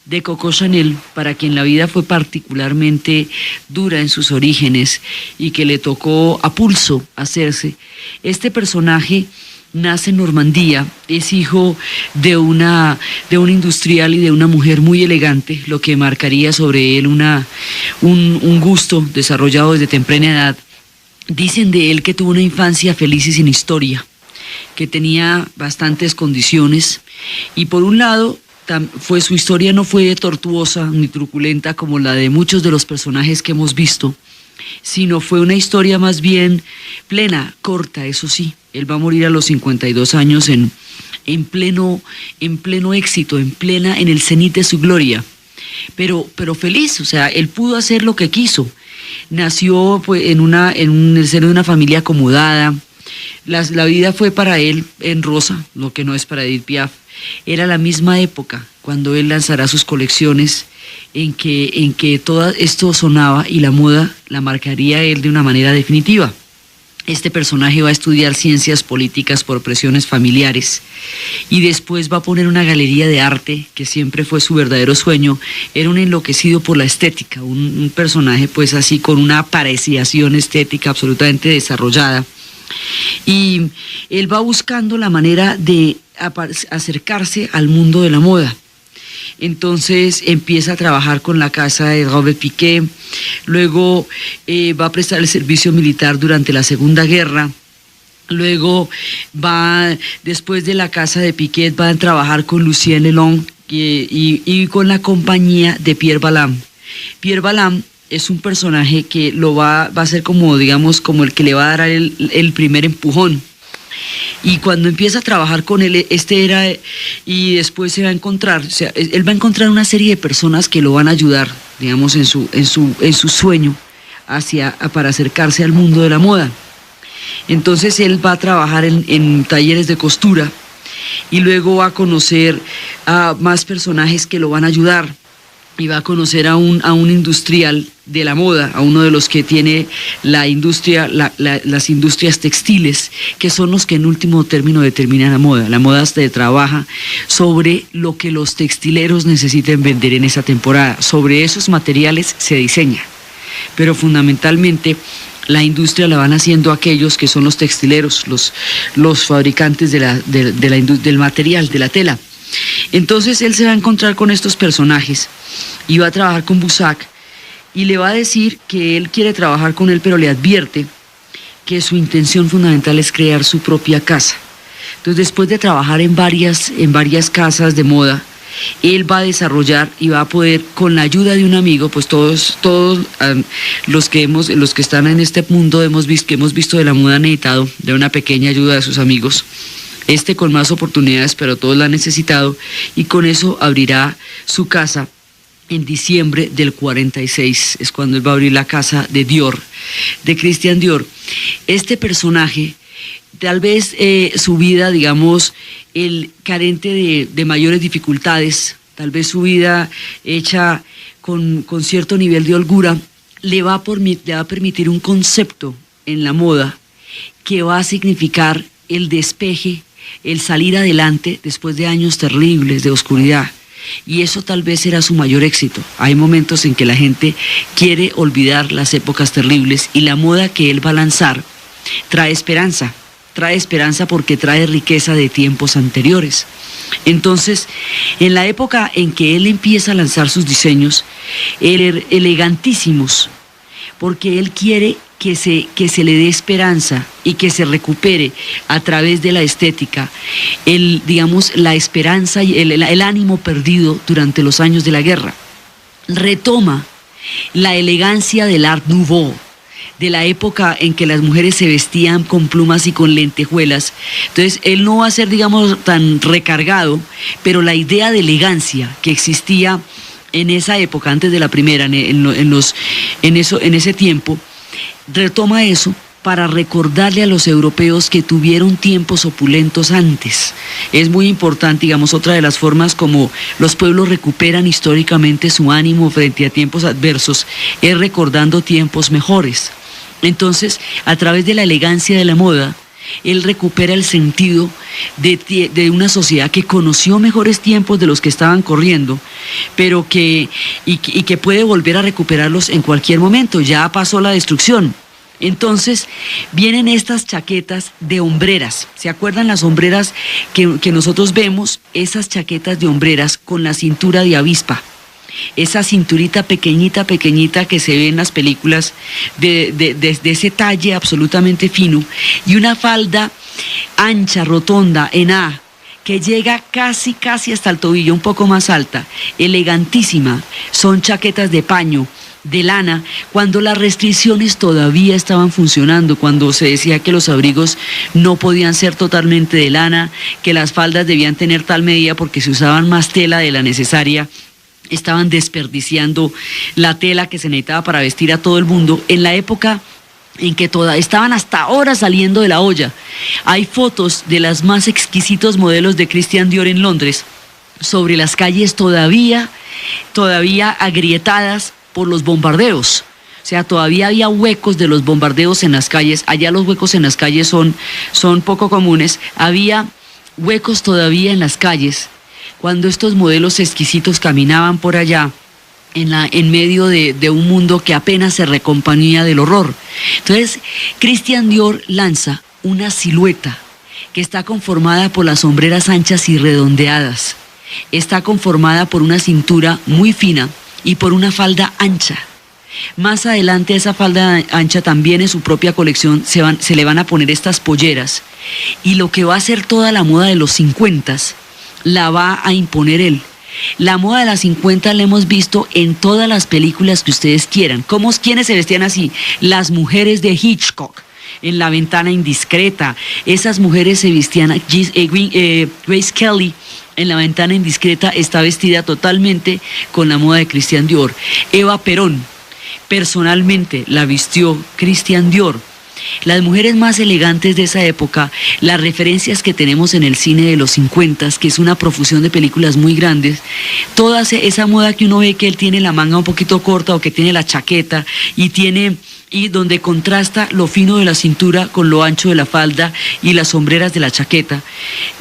de Coco Chanel, para quien la vida fue particularmente dura en sus orígenes y que le tocó a pulso hacerse, este personaje nace en Normandía, es hijo de un industrial y de una mujer muy elegante, lo que marcaría sobre él un gusto desarrollado desde temprana edad. Dicen de él que tuvo una infancia feliz y sin historia, que tenía bastantes condiciones y por un lado su historia no fue tortuosa ni truculenta como la de muchos de los personajes que hemos visto, sino fue una historia más bien plena, corta, eso sí. Él va a morir a los 52 años en pleno éxito, en el cenit de su gloria, pero feliz, o sea, él pudo hacer lo que quiso. Nació pues, en el seno de una familia acomodada. La vida fue para él en rosa, lo que no es para Edith Piaf. Era la misma época cuando él lanzará sus colecciones en que todo esto sonaba y la moda la marcaría él de una manera definitiva. Este personaje va a estudiar ciencias políticas por presiones familiares y después va a poner una galería de arte que siempre fue su verdadero sueño. Era un enloquecido por la estética, un personaje pues así con una apreciación estética absolutamente desarrollada. Y él va buscando la manera de acercarse al mundo de la moda. Entonces empieza a trabajar con la casa de Robert Piguet, luego va a prestar el servicio militar durante la Segunda Guerra, luego después de la casa de Piguet, va a trabajar con Lucien Lelong y con la compañía de Pierre Balmain. Pierre Balmain es un personaje que va a ser como, digamos, como el que le va a dar el primer empujón. Y cuando empieza a trabajar con él, y después se va a encontrar, o sea, él va a encontrar una serie de personas que lo van a ayudar, digamos, en su sueño para acercarse al mundo de la moda. Entonces él va a trabajar en talleres de costura y luego va a conocer a más personajes que lo van a ayudar. Y va a conocer a un industrial de la moda, a uno de los que tiene las industrias textiles, que son los que en último término determinan la moda. La moda se trabaja sobre lo que los textileros necesiten vender en esa temporada. Sobre esos materiales se diseña, pero fundamentalmente la industria la van haciendo aquellos que son los textileros, los fabricantes del material, de la tela. Entonces él se va a encontrar con estos personajes y va a trabajar con Bussac y le va a decir que él quiere trabajar con él, pero le advierte que su intención fundamental es crear su propia casa. Entonces después de trabajar en varias casas de moda, él va a desarrollar y va a poder, con la ayuda de un amigo, pues todos los que están en este mundo que hemos visto de la moda han necesitado de una pequeña ayuda de sus amigos. Con más oportunidades, pero todos la han necesitado, y con eso abrirá su casa en diciembre del 46, es cuando él va a abrir la casa de Dior, de Christian Dior. Este personaje, tal vez su vida, digamos, el carente de mayores dificultades, tal vez su vida hecha con cierto nivel de holgura, le va a permitir un concepto en la moda que va a significar el despeje, el salir adelante después de años terribles de oscuridad. Y eso tal vez será su mayor éxito. Hay momentos en que la gente quiere olvidar las épocas terribles y la moda que él va a lanzar trae esperanza porque trae riqueza de tiempos anteriores. Entonces, en la época en que él empieza a lanzar sus diseños, elegantísimos, porque él quiere que se le dé esperanza y que se recupere a través de la estética, la esperanza y el ánimo perdido durante los años de la guerra. Retoma la elegancia del Art Nouveau, de la época en que las mujeres se vestían con plumas y con lentejuelas. Entonces él no va a ser, digamos, tan recargado, pero la idea de elegancia que existía en esa época, antes de la primera, en ese tiempo, retoma eso para recordarle a los europeos que tuvieron tiempos opulentos antes. Es muy importante, digamos, otra de las formas como los pueblos recuperan históricamente su ánimo frente a tiempos adversos es recordando tiempos mejores. Entonces, a través de la elegancia de la moda, él recupera el sentido de una sociedad que conoció mejores tiempos de los que estaban corriendo, pero que puede volver a recuperarlos en cualquier momento. Ya pasó la destrucción. Entonces vienen estas chaquetas de hombreras. ¿Se acuerdan las hombreras que nosotros vemos? Esas chaquetas de hombreras con la cintura de avispa. Esa cinturita pequeñita, pequeñita que se ve en las películas de ese talle absolutamente fino, y una falda ancha, rotonda, en A, que llega casi hasta el tobillo, un poco más alta, elegantísima. Son chaquetas de paño, de lana, cuando las restricciones todavía estaban funcionando, cuando se decía que los abrigos no podían ser totalmente de lana, que las faldas debían tener tal medida porque se usaban más tela de la necesaria. Estaban desperdiciando la tela que se necesitaba para vestir a todo el mundo, en la época en que estaban hasta ahora saliendo de la olla. Hay fotos de las más exquisitos modelos de Christian Dior en Londres, sobre las calles todavía agrietadas por los bombardeos. O sea, todavía había huecos de los bombardeos en las calles. Allá los huecos en las calles son poco comunes. Había huecos todavía en las calles cuando estos modelos exquisitos caminaban por allá en medio de un mundo que apenas se recomponía del horror. Entonces, Christian Dior lanza una silueta que está conformada por las hombreras anchas y redondeadas. Está conformada por una cintura muy fina y por una falda ancha. Más adelante a esa falda ancha también en su propia colección se le van a poner estas polleras, y lo que va a ser toda la moda de los 50s la va a imponer él. La moda de las 50 la hemos visto en todas las películas que ustedes quieran. ¿Quiénes se vestían así? Las mujeres de Hitchcock, en La ventana indiscreta. Esas mujeres se vestían, Grace Kelly en La ventana indiscreta está vestida totalmente con la moda de Christian Dior. Eva Perón personalmente la vistió Christian Dior. Las mujeres más elegantes de esa época, las referencias que tenemos en el cine de los 50s, que es una profusión de películas muy grandes, toda esa moda que uno ve que él tiene la manga un poquito corta o que tiene la chaqueta y donde contrasta lo fino de la cintura con lo ancho de la falda y las sombreras de la chaqueta,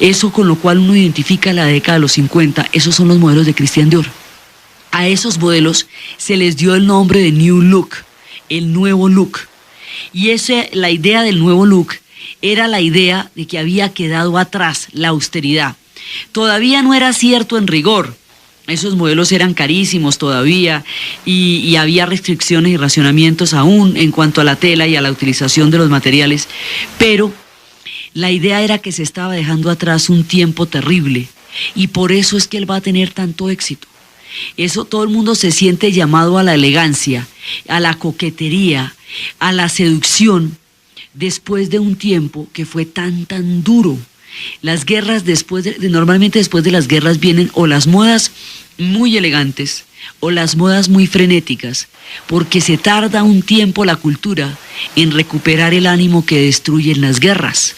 eso con lo cual uno identifica la década de los 50, esos son los modelos de Christian Dior. A esos modelos se les dio el nombre de New Look, el nuevo look. Y la idea del nuevo look era la idea de que había quedado atrás la austeridad. Todavía no era cierto en rigor. Esos modelos eran carísimos todavía y había restricciones y racionamientos aún en cuanto a la tela y a la utilización de los materiales. Pero la idea era que se estaba dejando atrás un tiempo terrible, y por eso es que él va a tener tanto éxito. Eso, todo el mundo se siente llamado a la elegancia, a la coquetería, a la seducción, después de un tiempo que fue tan duro. Las guerras normalmente después de las guerras vienen o las modas muy elegantes o las modas muy frenéticas, porque se tarda un tiempo la cultura en recuperar el ánimo que destruyen las guerras.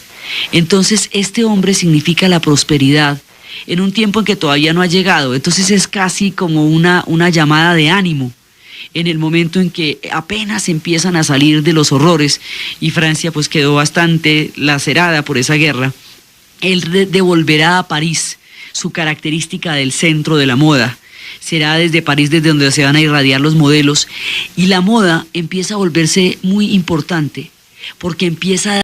Entonces este hombre significa la prosperidad en un tiempo en que todavía no ha llegado. Entonces es casi como una llamada de ánimo en el momento en que apenas empiezan a salir de los horrores, y Francia pues quedó bastante lacerada por esa guerra. Él devolverá a París su característica del centro de la moda. Será desde París desde donde se van a irradiar los modelos, y la moda empieza a volverse muy importante porque empieza a